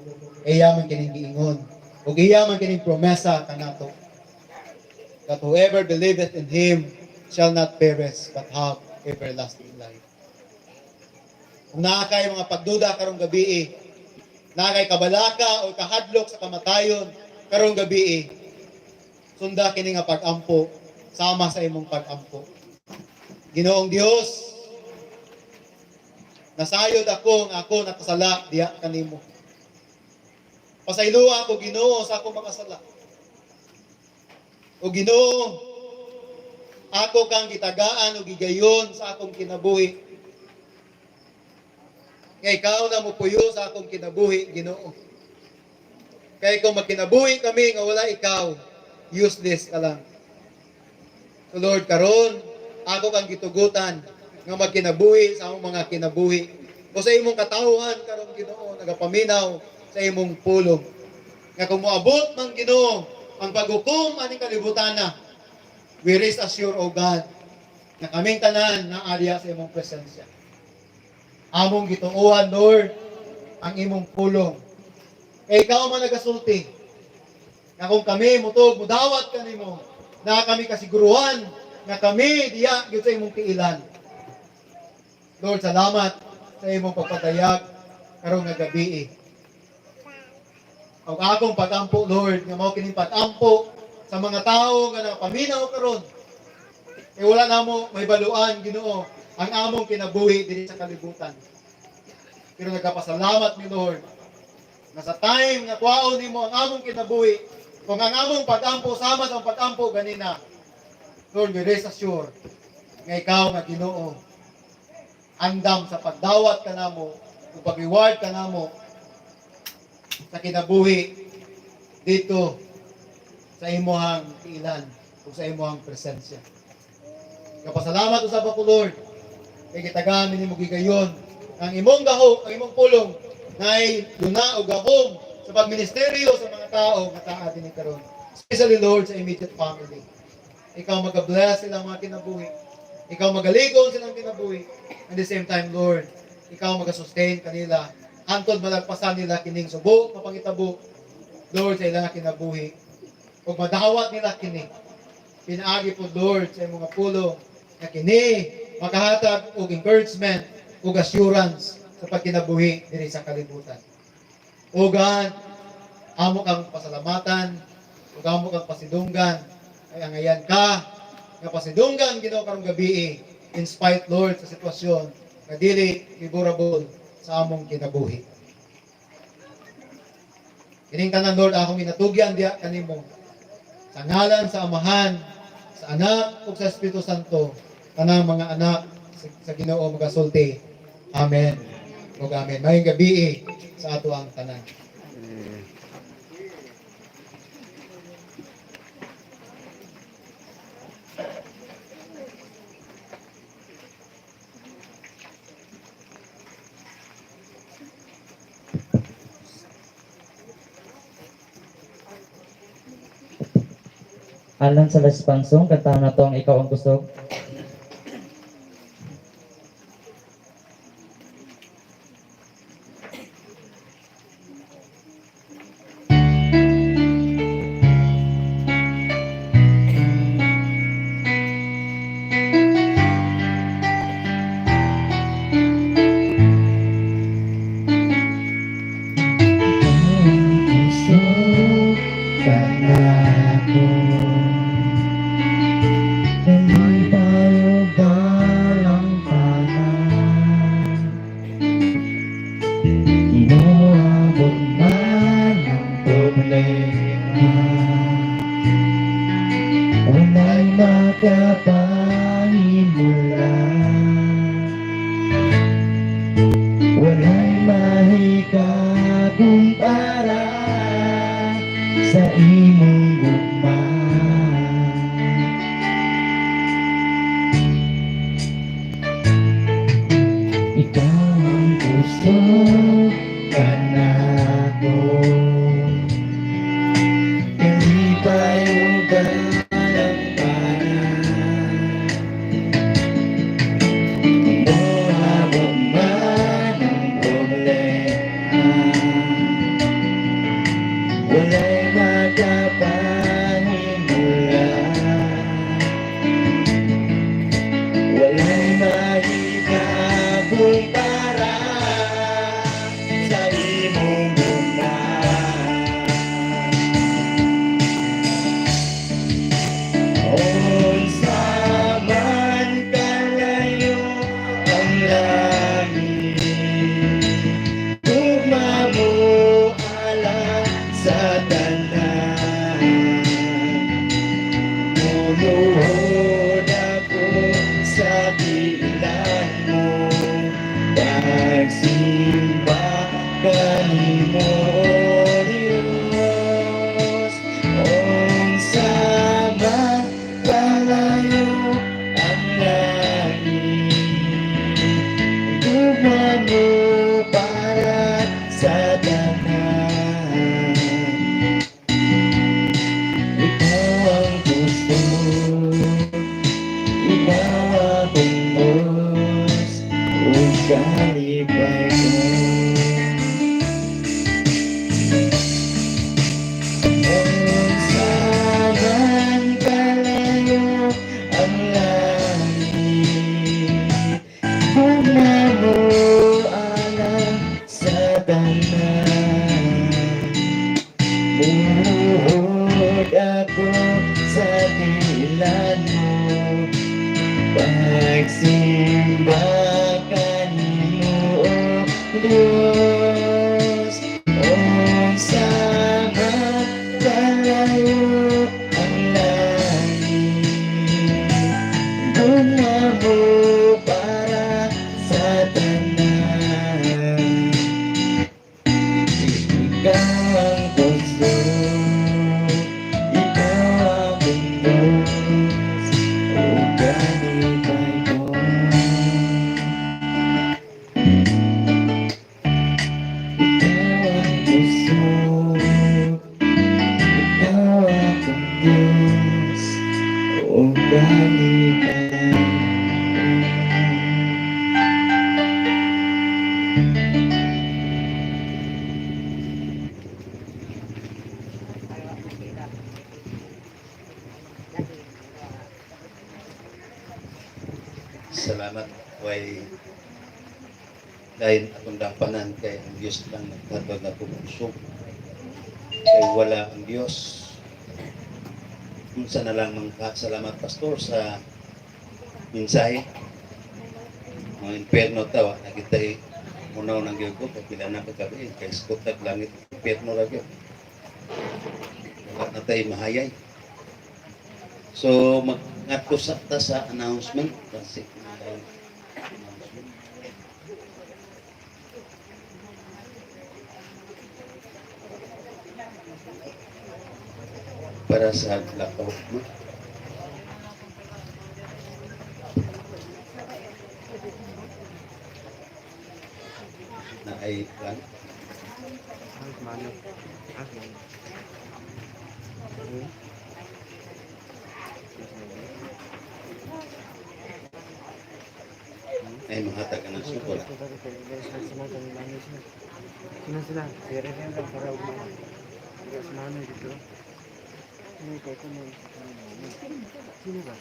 Iya man kining giingon, ug iya man kining promesa kanato. That whoever believeth in Him shall not perish but have everlasting life. Kung naa kay mga pagduda karong gabi, naa kay kabalaka o kahadlok sa kamatayon karong gabi, sunda kini nga pag-ampo sama sa imong pag-ampo. Ginoong Dios, nasayod ako nga ako nakasala diha kanimo. Pasaylo ako Ginoo sa akong makasala. O Ginoo, ako kang gitagaan o gigayon sa akong kinabuhi. Kaya ikaw na mo puyo sa akong kinabuhi, Ginoo. Kaya kung magkinabuhi kami nga wala ikaw, useless ka lang. So Lord, karon ako kang gitugutan nga magkinabuhi sa among mga kinabuhi. O sa imong katawhan karon Ginoo, nagapaminaw sa imong pulong. Nga kung moabot man Ginoo ang paghukom aning kalibutana, we rest assured, O God, na kaming tanan na ariya sa imong presensya. Among gituuhan, Lord, ang imong pulong. E ikaw man nagasulti, na kung kami mutog, mudawat kanimo, na kami kasiguruhan, na kami diya gyud sa imong tiilan. Lord, salamat sa imong pagpatayag karong nga gabi. Ang akong pag-ampo, Lord, nga mao kining pag-ampo sa mga tao nga nakapaminaw karon. E wala na mo may baluan, Ginoo, ang among kinabuhi diri sa kalibutan. Pero nagkapasalamat ni Lord na sa time nga kuhaon nimo ang among kinabuhi, kung ang among pag-ampo sama sa pag-ampo ganina, Lord, we rest assured nga ikaw nga Ginoo andam sa pagdawat kanamo ug pag-reward kanamo sa kinabuhi dito sa imuhang tiilan o sa imuhang presensya. Kapasalamat usab ako Lord kay gitagaan nimo gigayon ang imong gaho, ang imong pulong nay luna o gahom sa pagministeryo sa mga tao nga taa dinhi karon. Especially Lord sa immediate family. Ikaw mag-bless silang mga kinabuhi. Ikaw magaligon silang kinabuhi. At the same time, Lord, ikaw mag-sustain kanila. Hantod malagpasan nila kining subo, kapangitabo. Lord, sa ilang kinabuhi. Huwag madawat nila kini. Pinaagi po, Lord, sa mga pulong na kini makahatag og encouragement ug assurance sa pagkinabuhi diri sa kalibutan. O God, amo kang pasalamatan, ug amo kang pasidunggan, ay angayan ka, nga pasidunggan Ginoo karong gabi, in spite Lord sa sitwasyon nga dili favorable sa among kinabuhi. Kining tanan Lord akong minatugyan diha kanimo. Sa ngalan sa Amahan, sa Anak ug sa Espiritu Santo, tanang mga anak sa Ginoo magasulti. Amen. Ug amen. Mayong gabi sa ato ang tanan. Alang sa respansong, kantahan na to ang ikaw ang kusog. Walay mahikagumpara sa imong gugma. Ikaw ang gusto ka na ko. Kalipay o galampara. Mohabot man ang problema. Walay makapanimula. Walay mahikagumpara sa imong gugma. Unsa man kalayo ang langit, tugma mo alang sa tanan. Luluhod ako sa bilan mo, pagsimba kanimo Diyos. Unsa man kalayo ang langit, tugma mo para sa tanan. Ikaw ang gusto, ikaw akong Diyos, ug kalipay ko. Unsa man kalayo ang langit, tugma mo alang sa tanan. Luluhod ako sa bilan mo, pagsimba kanimo o Diyos. Unsa man kalayo ang langit, tugma mo para sa tanan. Ikaw ang gusto, ikaw o kalitan. Salamat way dahil atong dampanan kay ang Diyos lang nagtatod na pumusog. Kay wala ang Diyos. Unsa na lang salamat pastor sa mensahe. Mga imperno tawa nakita munaw ng gyud ko pila na kagabi kay skutag langit imperno ra gyud. Wala na tayo mahayay. So magngadto sa ta sa announcement kasi para sa lakaw mo. Na ay plan. Ay mahatag ka ng sukol. Sino sila? Sira rin lang para umano. Sira sumano dito. Sino kayo kung sino ba?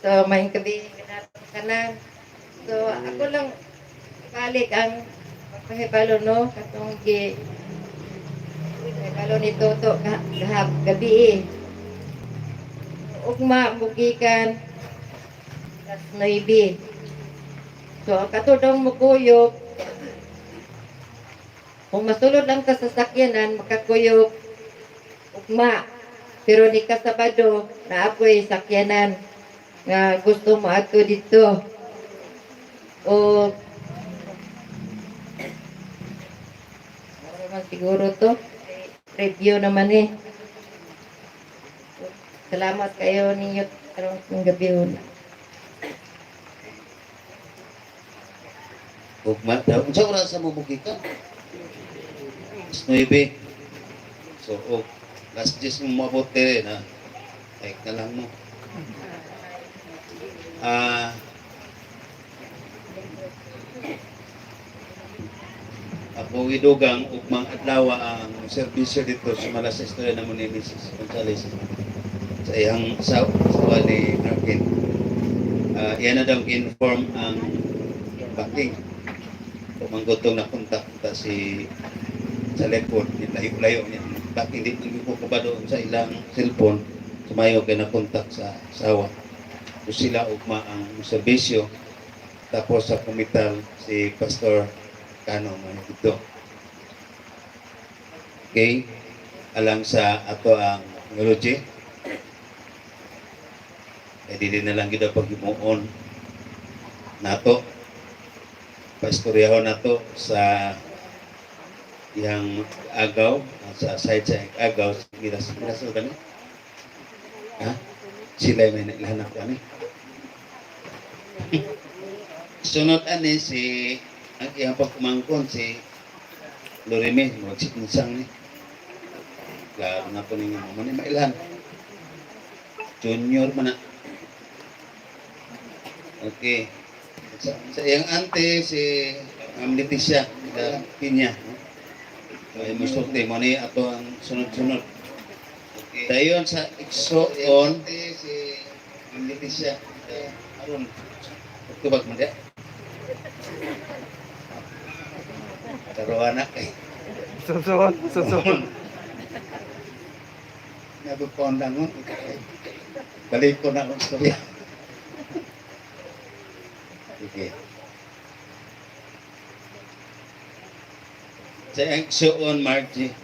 So, may gabi kanan. So, ako lang balik ang pahibalo no katong pahibalo ni Toto kahap gabi ugma bugikan tas 9. So, katudong mukuyog kung masulod lang ka sa sakyanan makakuyog ugma pero di ka Sabado na apoy sakyanan nga gusto mo ato dito o naman siguro to review naman salamat kayo ninyo karong gabi una. Ugma daw unsa oras sa mubugi ka? 9. So last 10 mo mabuti na like na lang mo. Ako idugang ugmang adlaw ang serbisyo dito sa Malas istorya namon ni Mrs. Gonzales sa iyang sawa ni Markin. Yan na daw inform ang backing. Pumanggutong na kontakta si sa lepon, layo-layo niya. Backing di ko pa doon sa ilang cellphone, sumayo kay na kontak sa sawa. So sila ugma ang serbisyo. Tapos sa komital si Pastor Kano man dito. Okay, alang sa ato ang technology. Eh dili na lang gid paghimuon nato. Pastoryahon nato sa yang agaw sa side sa agaw giras kani. Ha? Sila may naglahanap kami. Sunod ani si ang iyang pagkumangkon si Lorime, magsikinsang ni. Klaro na po ninyo mo ni mailan. Junior man na. Okay. Sa iyang ante si Leticia da Pinya. Ay musulti mo ni ato ang sunod-sunod. Okay. Dayon sa Exoon si Leticia aron tubag mo dia. Pero anak susun. Nagpapondang mo. Balik ko na akong storya. Okay. Sa Exoon Margie.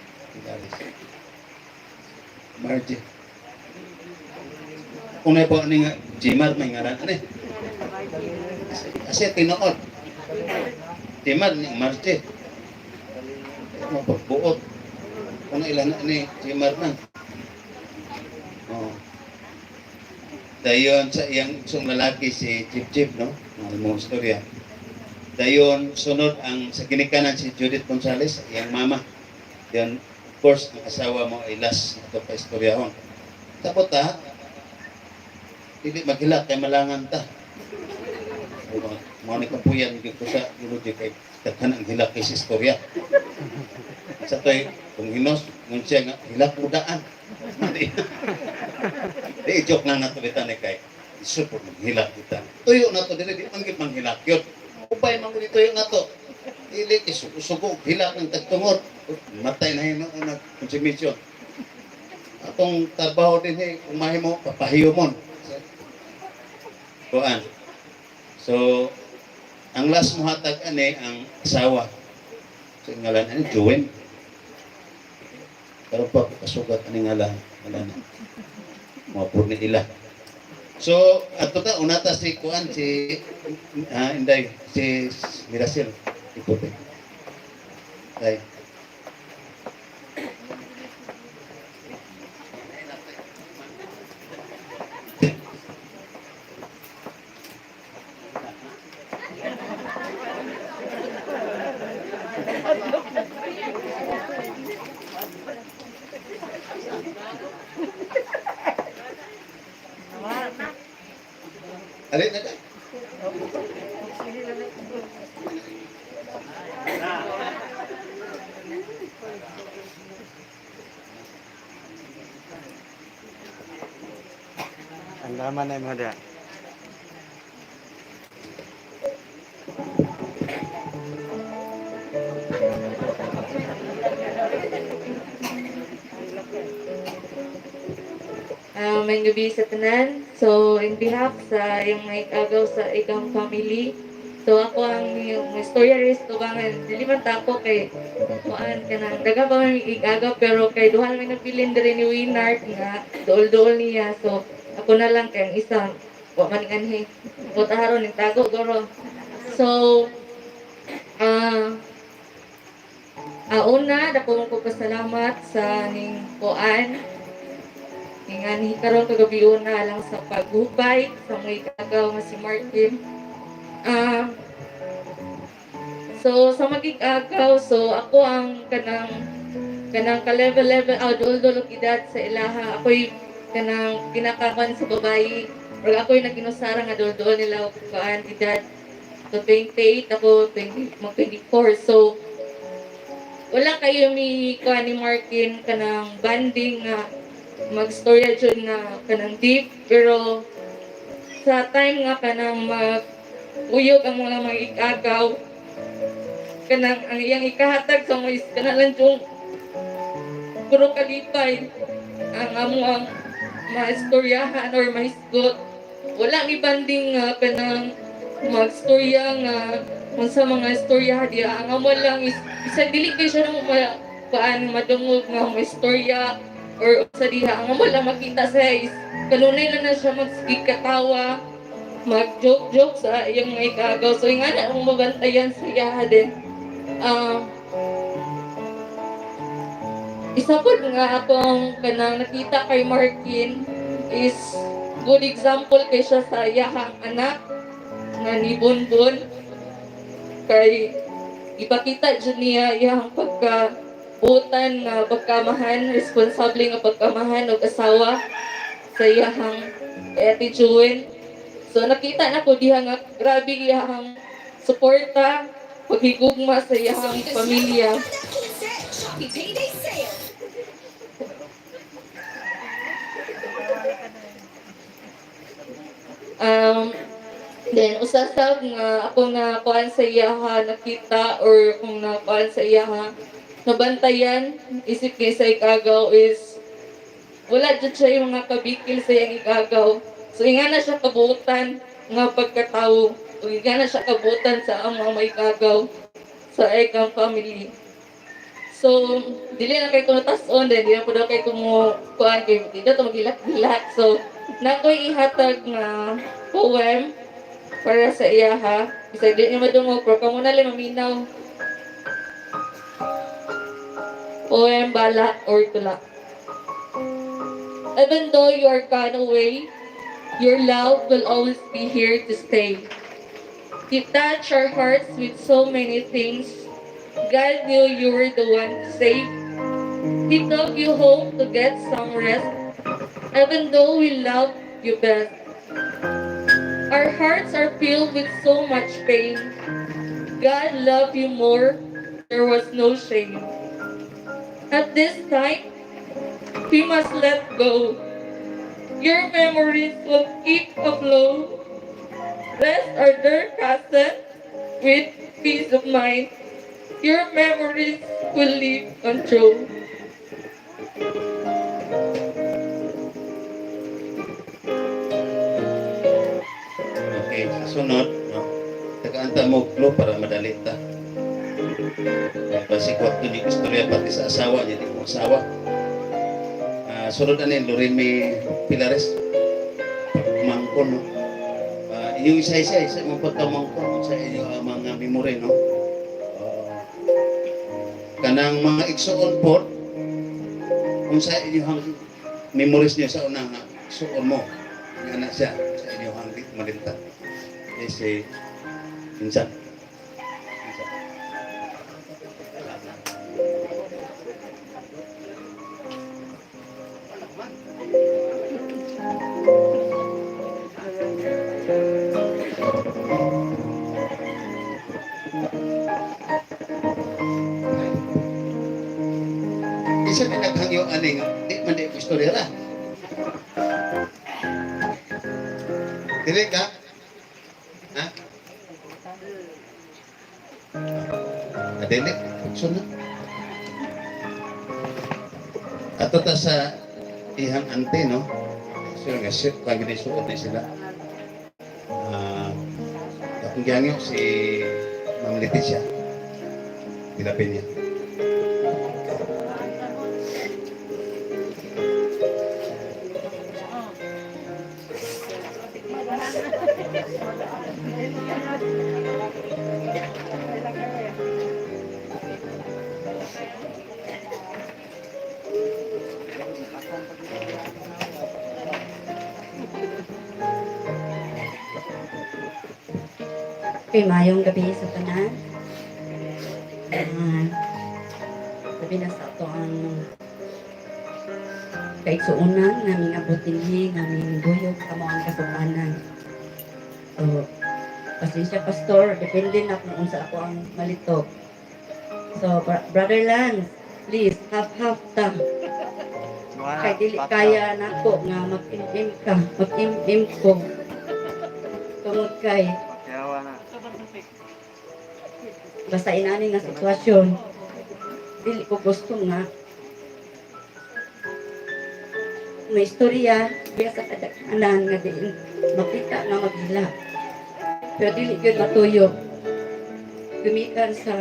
Margie. Kung na po ni Jimar may ngaran ani. Kasi tinuod. Timar ni Margie. mapagbuot. Kung ilan na ni si Marman. Oh. Dayon sa iyang isang lalaki si Chip, no? Ang mong istorya. Dayon sunod ang sa ginikanan si Judith Gonzales, iyang mama. Dayon, of course, ang asawa mo ay last ito pa istoryahon. Tapos hindi maghilak kay malangan ta. Mga nikapuyan ko sa eulogy kay daghan ang hilak kay sa istorya. Sa to'y, kung hinos, ngun siya nga, hilak mo daan. Di joke lang nato bitan ni kay super hilak kita. Tuyo na to dili di man gid manghilak yun. Upay man gid tuyo na to. Dili isugo hilak ng tagtungod. Matay na hino ang consumption. Atong trabaho din kung mahimo papahiyomon. Kuan. So ang last mo hatag ani ang asawa. So ngalan ani Jowen. Pero pa kasugat ani ngalan mapur ni ila. So ato ta unata si kuan si Inday si Miracel ipote. Ay. Alin na ka? Ang laman na mo dia. May gabi sa tanan. So, in behalf sa yung may agaw sa ikang family, so ako ang yung storya rin to bangan. Dili man ta ako kay kuan kanang daga pa may igagaw pero kay duha may nagpilin diri ni Winard nga dool-dool niya. So, ako na lang kay ang isa wa man anhi. Ko taharon ning tago goro. So, una dako ko pasalamat sa ning kuan nga ni karon kagabi una lang sa paghubay sa mga ikagaw nga si Martin. So sa magigagaw, so ako ang kanang ka level dol edad sa ilaha. Ako'y kanang kinakakuan sa babae. Pero ako'y naginusara nga dol nila kuan edad. So 28 ako 24. So wala kayo mi kuan ni Martin kanang banding nga magstorya jud nga kanang deep pero sa time nga kanang mag-uyog ang mga igagaw kanang ang iyang ikahatag sa mga kanalang yung puro kalipay ang among maistoryahan or mahisgot wala mi banding nga kanang magstorya nga kung sa mga istorya diya ang amo lang is isa dili kay siya nang madungog nga maistorya or sa diha ang wala makita sa is kanunay na siya magsigkatawa mag-joke sa iyang mga ikagaw so nga na ang mabantayan sa iya din isa po nga akong kanang nakita kay Markin is good example kay siya sa iyahang anak nga ni Bonbon kay ipakita dyan niya iyahang pagkabutan nga pagkamahan, responsable nga pagkamahan o asawa sa iyahang Ate Juen. So nakita na ko diha nga grabe iyahang suporta, paghigugma sa iyahang pamilya. Then usasab nga ako na kuan sa iyaha nakita or kung na kuan sa iyaha nabantayan isip kay sa ikagaw is wala jud siya yung mga kabikil sa iyang ikagaw. So inga na siya kabutan nga pagkatawo o inga na siya kabutan sa among mga ikagaw sa ikang family. So dili na kay kuno tas-on then di na pud kay kumo kuan kay dito to magilak-gilak. So nakoy ihatag nga poem para sa iya ha. Bisa di niya madungog pero kamo na lang maminaw. poem, bala, or tula. Even though you are gone away, your love will always be here to stay. You touch our hearts with so many things. God knew you were the one to save. He took you home to get some rest, even though we love you best. Our hearts are filled with so much pain. God loved you more. There was no shame. At this time, we must let go. Your memories will keep afloat. Rest are their cousin with peace of mind. Your memories will live on through. Okay, sa sunod, no? Tagaanta mo clue para madali ta. Basi ko ni istorya pati sa asawa niya, di mo asawa. Sunod na ni Lorime Pilares. Mangkon, no? Yung isa-isa, mong pagkamangkon sa inyong mga memory, no? Kanang mga igsuon po, kung sa inyong memories niyo sa unang igsuon mo, nga na siya sa inyong malinta. Kasi, minsan. Isa na naghangyo aning, di man di istorya ra. Dili ka? Ha? Adili, sunod. Ato ta sa ihang ante, no? So, nga shit, pag suot din sila. Akong gangyo si Ma'am Leticia. Tilapin niya. Okay, mayong gabi sa tanan. Sabi na sa ito ang kaigsuunan nga mga butinhi, nga mga buyog sa mga kasukanan. So, pasensya pastor, depende na kung unsa ako ang malitok. So, Brother Lance, please, half ta. Kay dili kaya nako nga mag-im-im ka, mag-im-im ko. Tungod kay basta inani nga sitwasyon, dili ko gusto nga may istorya biya sa kadaghanan nga diin makita nga maghila, pero dili yun matuyo gumikan sa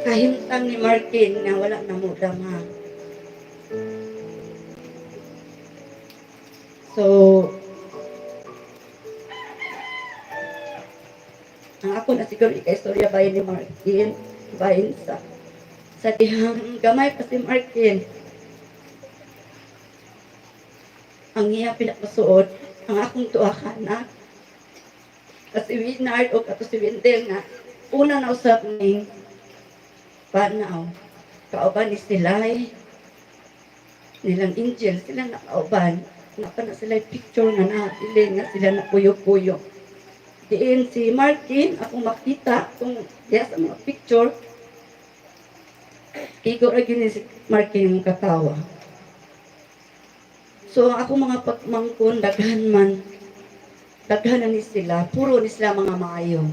kahintang ni Martin nga wala na mo dama. So ang ako na siguro ika-istorya bayan ni Martin, bayan sa dihang gamay pa si Martin. Ang iya pinakasuod, ang akong tuwa ka na. Kasi Winard o kato si Wendell nga, una na usap ng panaw. Kauban ni Silay, nilang angel, sila na kauban. Napa na sila picture nga nailin nga sila na puyo-puyo. Diin si Martin, ako makita kung diya sa mga picture, igo ra gyud si Martin yung katawa. So ako mga pagmangkon, daghan na ni sila, puro ni sila mga maayo.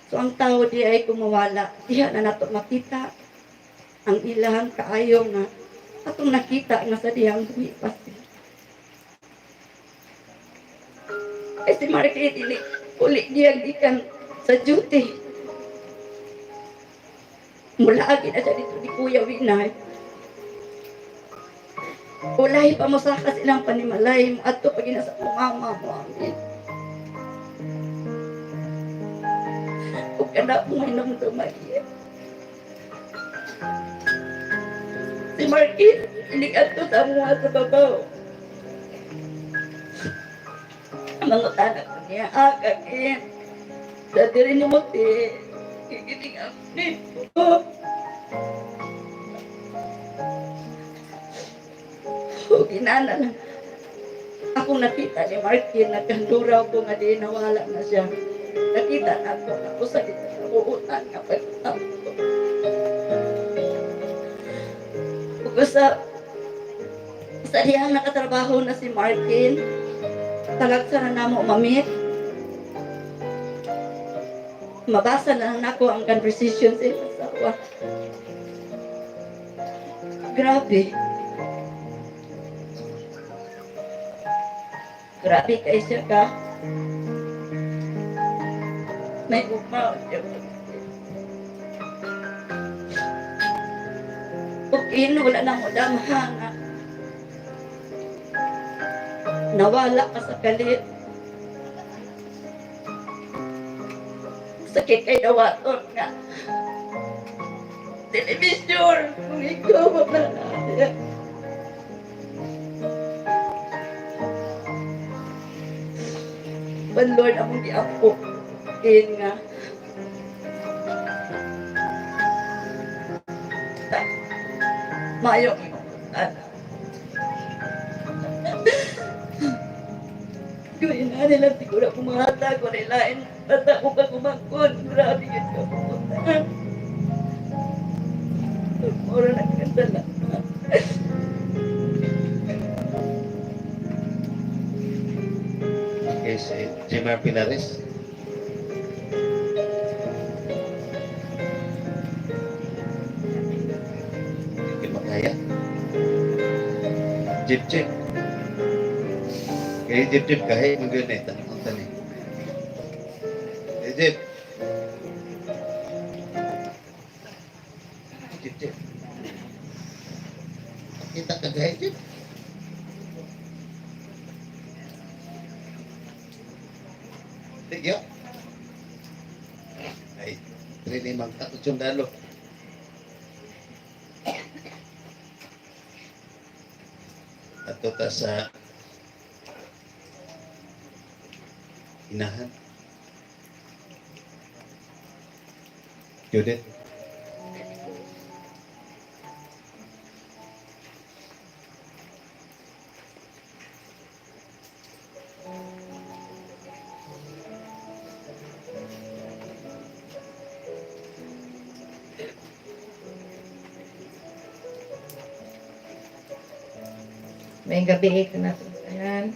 So ang tao di ay kumawala, diha na nato makita ang ilang kaayo nga atong nakita nga sa dihang buhipas. Si Martin dili uli niya gikan sa duty. Mula agi na siya dito ni Kuya Winay. Ulay pa mo sa silang panimalay mo ato pag inasa mo mama mo amin. Ug kana ko hinumduman iya. Si Markin, inigadto sa mga sa babaw. Mga tanak ko niya, kakin. Sa diri ni mo ti, kikiting ako nito. O ginana lang. Ako nakita ni Markin, nagkanduraw ko nga di nawala na siya. Nakita na ako sa uutan nga pagkatapos ko. Sa diyang nakatrabaho na si Martin, talagsa na namo mamit. Mabasa na lang ako ang conversation sa iyong asawa. Grabe. Grabe kayo siya ka. May umaw siya. Pag-in, wala na mo damhanga. Nawala ka sa kalit. Sakit kay dawaton nga. Television, kung ikaw maglalaya. But Lord, among giapo. Kain nga. Mayo. Gawin na nila siguro pumahata ko nilain. Bata ko ka kumangkon. Grabe yun ka pupunta. Mura na kandala. Okay, si Jemar Pinares. Kaya Jip Jip. Kaya Jip Jip kahit mag-unay. Tanong tani. Jip. Jip Jip. Kita ka kahit Jip. Tigyo. Ay, rini magtakot yung dalo. Ato ta sa inahan. Judith. May gabi ka na tanan.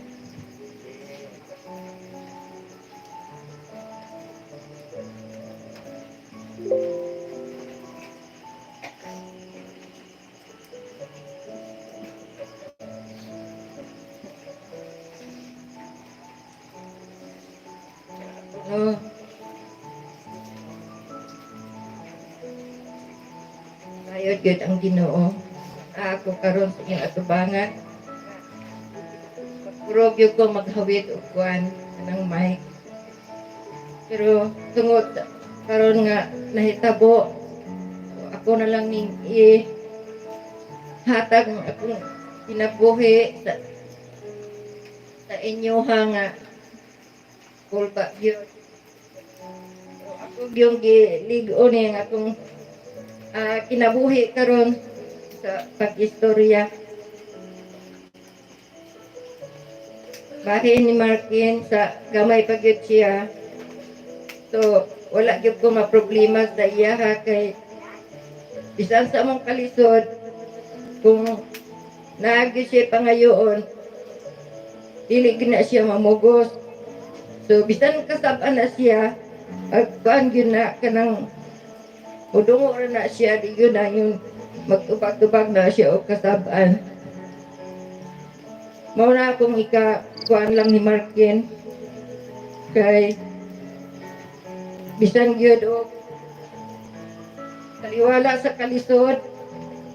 Oh. Ayod yun ang Ginoo. Ako karon sa inyong atubangan. Purog yun ko maghawid o kuwan ng mic. Pero tungod karon nga nahitabo, ako na lang ning hatag ang akong pinabuhi sa inyo nga kulba yun. Ako yung giligo ni ang akong kinabuhi karon sa pag-istorya. Bahin ni Markin sa gamay pagyud siya. So, wala gyud ko ma-problema sa iya ha kay bisan sa among kalisod kung naagi siya pangayoon dili gina siya mamugos. So, bisan kasab-an na siya agkuan gyud na kanang udungo ra na siya di gyud na yung magtubag-tubag na siya o kasab-an. Mao na akong kuan lang ni Markin kay bisan gyud og kaliwala sa kalisod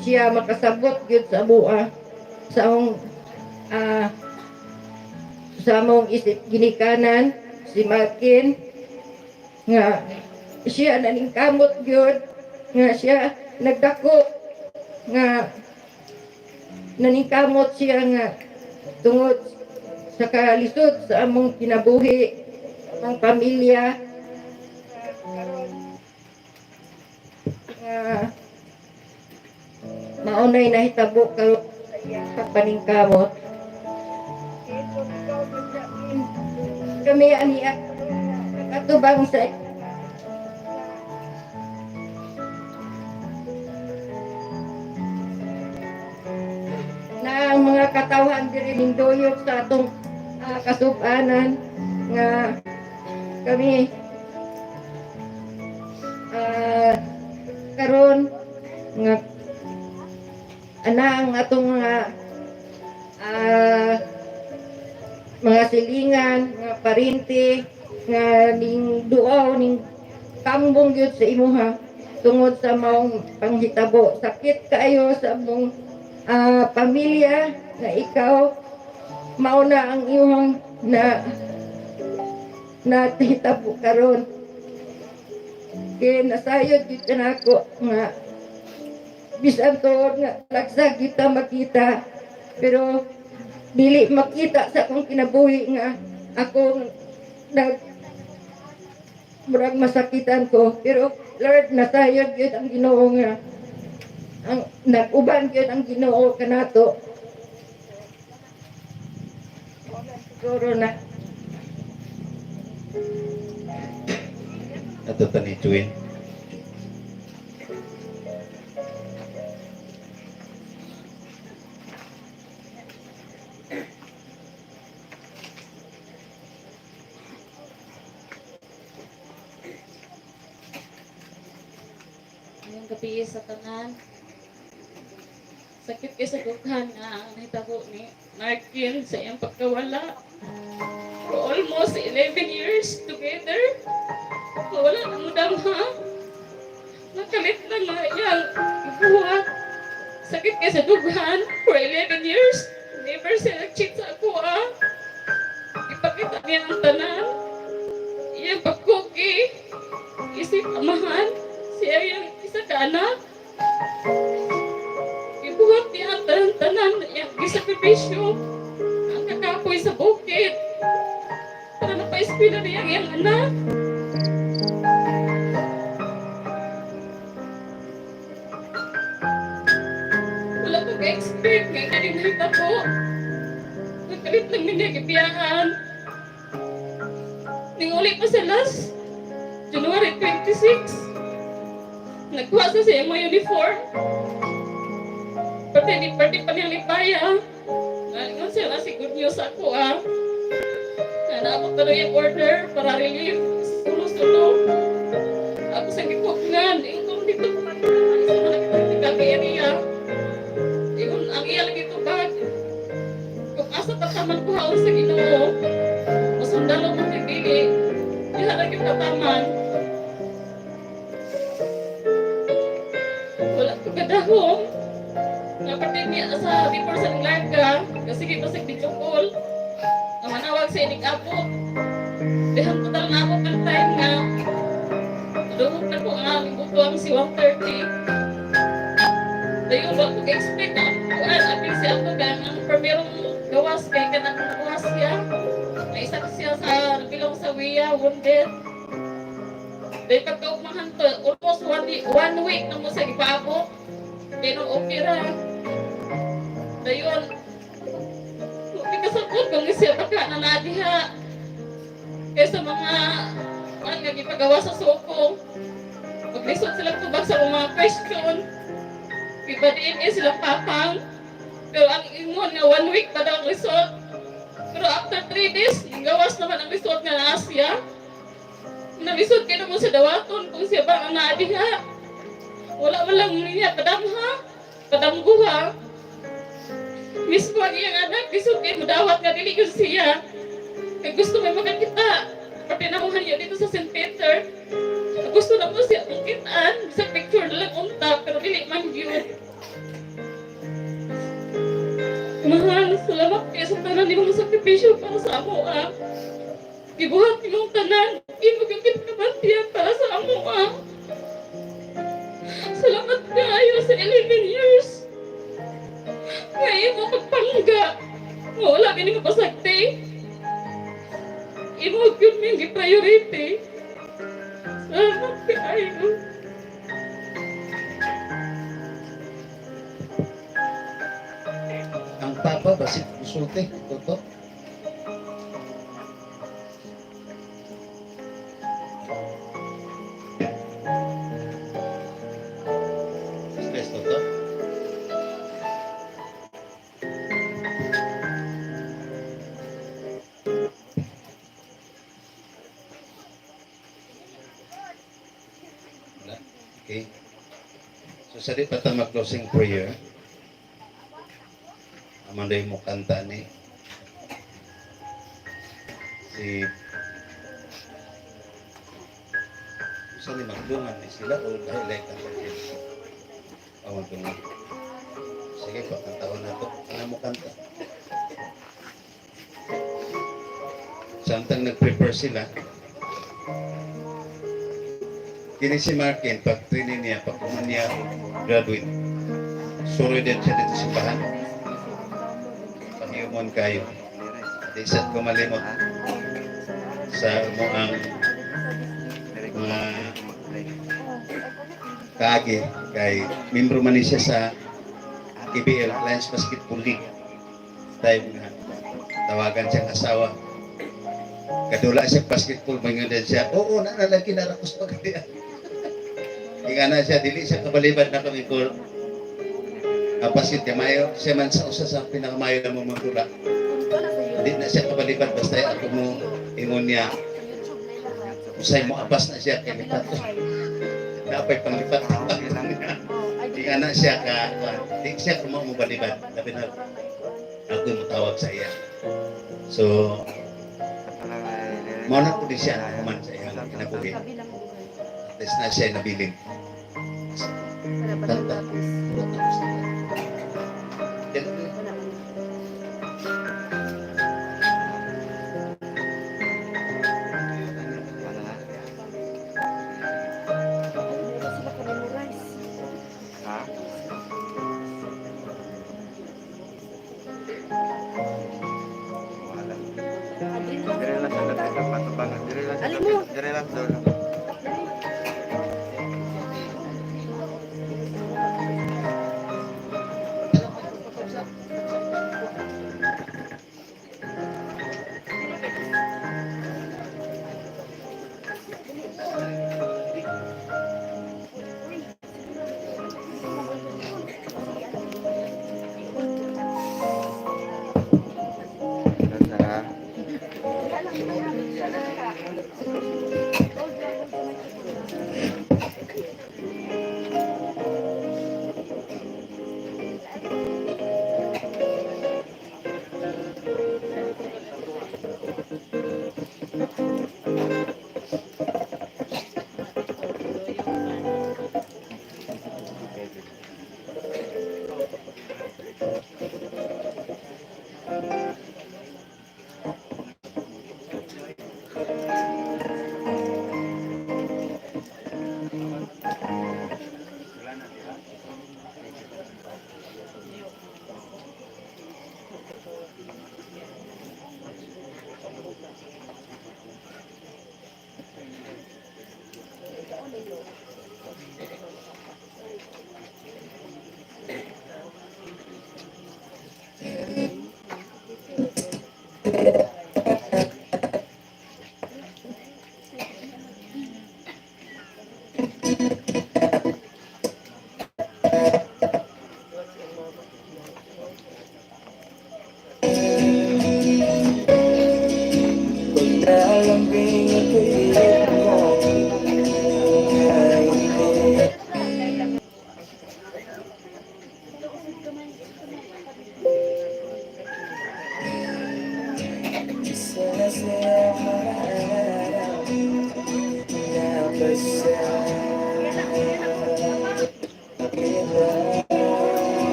siya makasabot gyud sa buha sa among isip ginikanan si Markin nga siya naningkamot gyud nga siya nagdako nga naningkamot siya nga tungod sa kalisod sa among kinabuhi, among pamilya. Nga maunay nahitabo karon sa iyang paningkamot. Kami aniya katubang sa na ang mga katawhan diri ning doyok sa atong kasub-anan nga kami karon nga ana ang atong mga silingan, mga parinti nga ning duaw ning kambong gyud sa imuha tungod sa maong panghitabo. Sakit kaayo sa among pamilya na ikaw mauna ang iyong na hitabo karon. Kaya nasayod gyud kanako nga bisan tuod nga lagsag kita makita pero dili makita sa akong kinabuhi nga ako murag masakitan ko, pero Lord nasayod gyud ang Ginoo nga ang nag-uban gyud ang Ginoo kanato. Siguro na Ato tani tuwin. Ngayong gabi sa tanan. Sakit kay sa dughan nga nahitabo ni Narkin sa iyang pagkawala. For almost 11 years together. Wala na mo damha. Nakalit na nga iyang ibuhat. Sakit kay sa dughan for 11 years. Never siya nag-cheat sa ako Ipakita niya ang tanan. Iyang pagkuki. Isip amahan. Siya yung isa ka anak. Ibuhat niya ang tanan-tanan. Iyang isakripisyo. Ang kakapoy sa bukid. Para napaispila niya ang iyang anak. Wala ko ka-expect nga kaning nahitabo. Nagkalit lang minigibiyaan. Ninguli pa sa last January 26. Nagkuha sa siya mga uniform. Pati pa niyang lipaya. Ngayon siya si good news ako naabot na yung order para relief. Sulo-sulo. Ako sa gipugnan. Kung dito ko man sa mga area. Ang iya lagi ito bag. Kung asa tataman ko haon sa Ginoo. Masundalo mong pipili. Diha lagi tataman. Wala ko kadahong. Napatid niya sa before sa Nglarga. Kasi kita sa Bichokol. Ang manawag sa inig apo. Dihang total na ako ng time nga. Nadungog na ko ang aming butuang si 130. Dayon, wala ko ka-expect na apil siya ako kaya ang permerong gawas kaya ka nakukuha siya. May isa siya sa nabilong sa Wia, wounded. Dahil pagkaugmahan to, almost one week na mo sa ipaabot. Kaya nung opera. Dayon, hindi kasakot kung siya baka na nadiha. Kaya sa mga nga gipagawa sa suko. Maglisod sila tubag sa mga question. Ibadiin silang papang. Pero ang ingon nga 1 week pa daw ang resort. Pero after 3 days, gawas naman ang resort nga na Asia. Namisod kayo mo sa dawaton kung siya ba ang naadiha. Wala man lang niya padamha. Padamguha. Mismo ang iyang anak, lisod kayo mo dawat nga dili ko siya. Kaya gusto may makakita. Patinamuhan niya dito sa St. Peter. Gusto na mo siya mong kitaan. Sa picture na lang unta, pero dili man yun. Mahal, salamat kayo sa tanan ni mong sakripisyo para sa amo Ibuhat ni mong tanan. Imog yung kinabantiyan para sa amo yun may priority. Salamat kayo. Ang papa basig usulti, toto. Stress toto. Wala. Okay. So sa di pa ta mag-closing prayer. Amanday mo kanta ni si ni magdungan ni sila o dahil kanta siya. Awan ko na. Sige, pakantaon na ito. Ano mo kanta? Samtang nag-prepare sila, kini si Markin, pag training niya, pag kuman niya graduate, suro din siya dito sa bahan. Pangiyumon kayo. At isa't kumalimot sa mga kaagi kay membro man ni siya sa KBL Alliance Basketball League. Time nga tawagan siyang asawa. Kadula siya basketball, mangyunan siya. Oo, nalalagi na rakos pagkatian. Ika na siya, dili siya kabalibad na kami ko. Basket niya, mayo, siya man sa usa sa pinakamayo na mga magdula. Hindi na siya kabalibad, basta ako mo ingon niya. Usay mo abas na siya, kaya lipat ko. Napay panglipat ko. Ika na siya ka, di siya kumang mo balibad. Tapi na, ako yung matawag sa iya. So, mauna po din siya naman sa iyang kinabuhi. At na siya nabiling. Tanda. Dire lang dulu.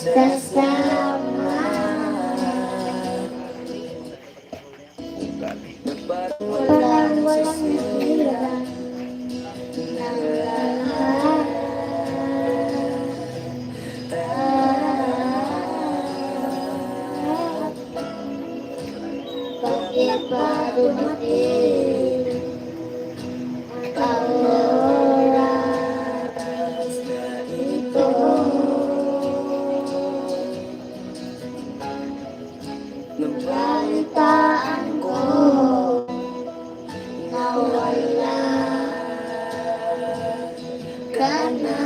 kasama. Walang hirap ng lahat. Bakit ba dumating ang oras na ito? Nabalitaan ko na wala ka na.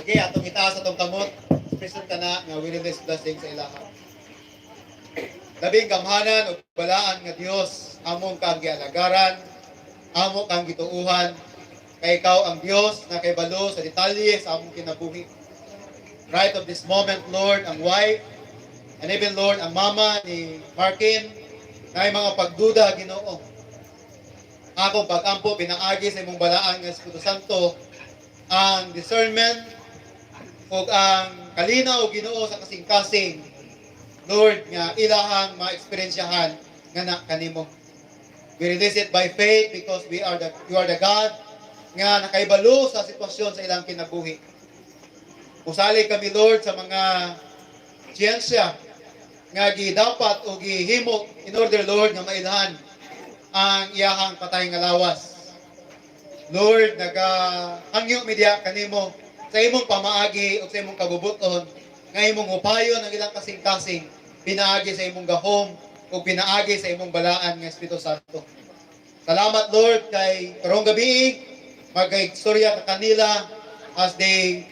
Okay, atong itaas atong kamot. Present ka na nga we release blessing sa ilaha. Labing gamhanan ug balaan nga Dios, among kang gialagaran, amo kang gituuhan. Kay ikaw ang Dios na kay balo sa detalye sa among kinabuhi. Right of this moment, Lord, ang wife, and even Lord, ang mama ni Markin, na mga pagduda, Ginoo. Akong pag-ampo, pinaagi sa imong balaan ng Espiritu Santo, ang discernment, o ang kalinaw, Ginoo, sa kasing-kasing, Lord, nga ilahang ma-eksperyensyahan nga na kanimo. We release it by faith because you are the God nga nakaibalo sa sitwasyon sa ilang kinabuhi. Usali kami, Lord, sa mga siyensya nga gidapat o gihimo in order, Lord, nga mailahan ang iyahang patay nga lawas. Lord, nagahangyo media kanimo sa imong pamaagi o sa imong kabubuton nga imong upayon ang ilang kasing-kasing pinaagi sa imong gahom o pinaagi sa imong balaan nga Espiritu Santo. Salamat, Lord, kay karong gabi magka-istorya ka kanila as they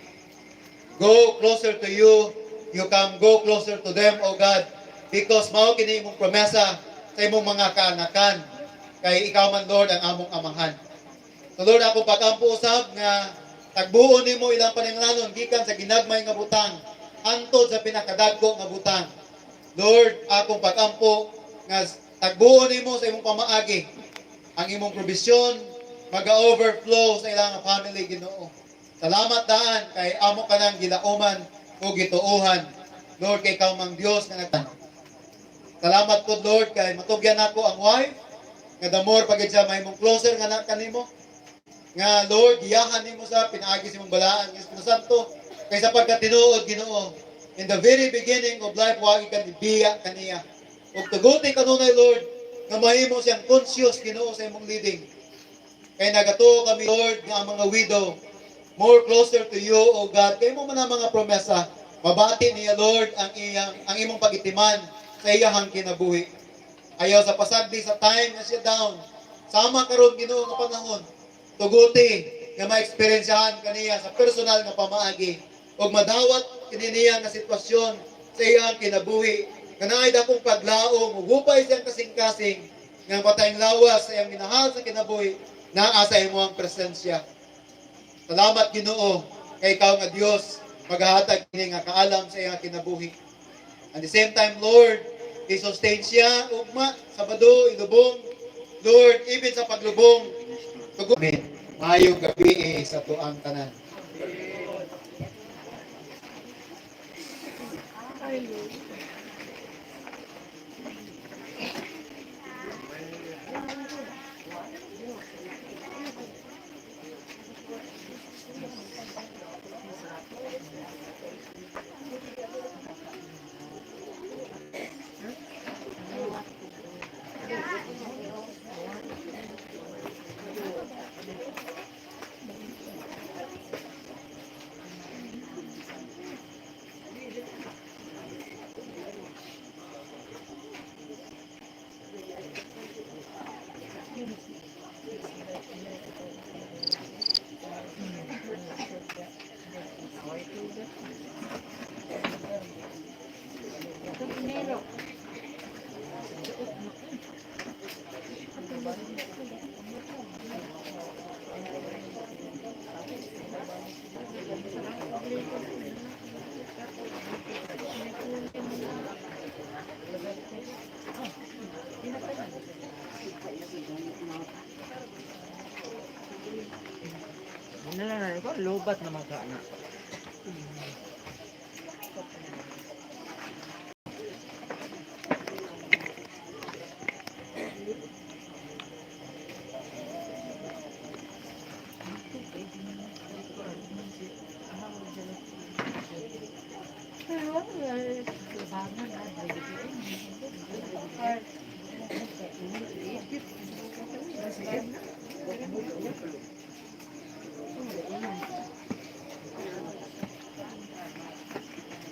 go closer to you. You come go closer to them, O God, because mao kini imong promesa sa imong mga kaanakan kay ikaw man, Lord, ang among amahan. So, Lord, ako pag-ampo usab nga tagbuon nimo ilang paninglanon gikan sa ginagmay nga butang antod sa pinakadagko nga butang. Lord, akong pag-ampo nga tagbuon nimo sa imong pamaagi ang imong provision maga-overflow sa ilang family, Ginoo. Salamat daan kay amo ka nang gilauman o gituuhan. Lord, kay ikaw mang Dios nga nagtan. Salamat po, Lord, kay matugyan nako ang wife nga damor pagid siya mahimong closer nga na kanimo. Nga, Lord, giyahan nimo sa pinaagi sa imong balaan ng Espiritu Santo kay sa pagkatinuod, Ginoo. In the very beginning of life, wagi ka biya kaniya. Ug tuguti kanunay, Lord, nga mahimo siyang conscious, Ginoo, sa imong leading. Kay nagato kami, Lord, nga mga widow, more closer to you, O God. Kay mo man ang mga promesa, mabati niya, Lord, ang imong pagitiman sa iyahang kinabuhi. Ayaw sa pasagdi sa time na siya down. Sama karon, Ginoo, nga panahon. Tuguti nga ma-experiensyahan kaniya sa personal nga pamaagi ug madawat kini niya nga sitwasyon sa iyang kinabuhi. Kanaay dakong paglaom ug hupay siyang kasing-kasing nga patayng lawas sa iyang minahal sa kinabuhi naa sa imong presensya. Salamat, Ginoo, kay ikaw nga Dios maghahatag kini nga kaalam sa iyang kinabuhi. At the same time, Lord, i-sustain siya ugma Sabado, ilubong, Lord, even sa paglubong, tugumin, mayong gabi sa tuang tanan. Lobat naman ka na. Ay,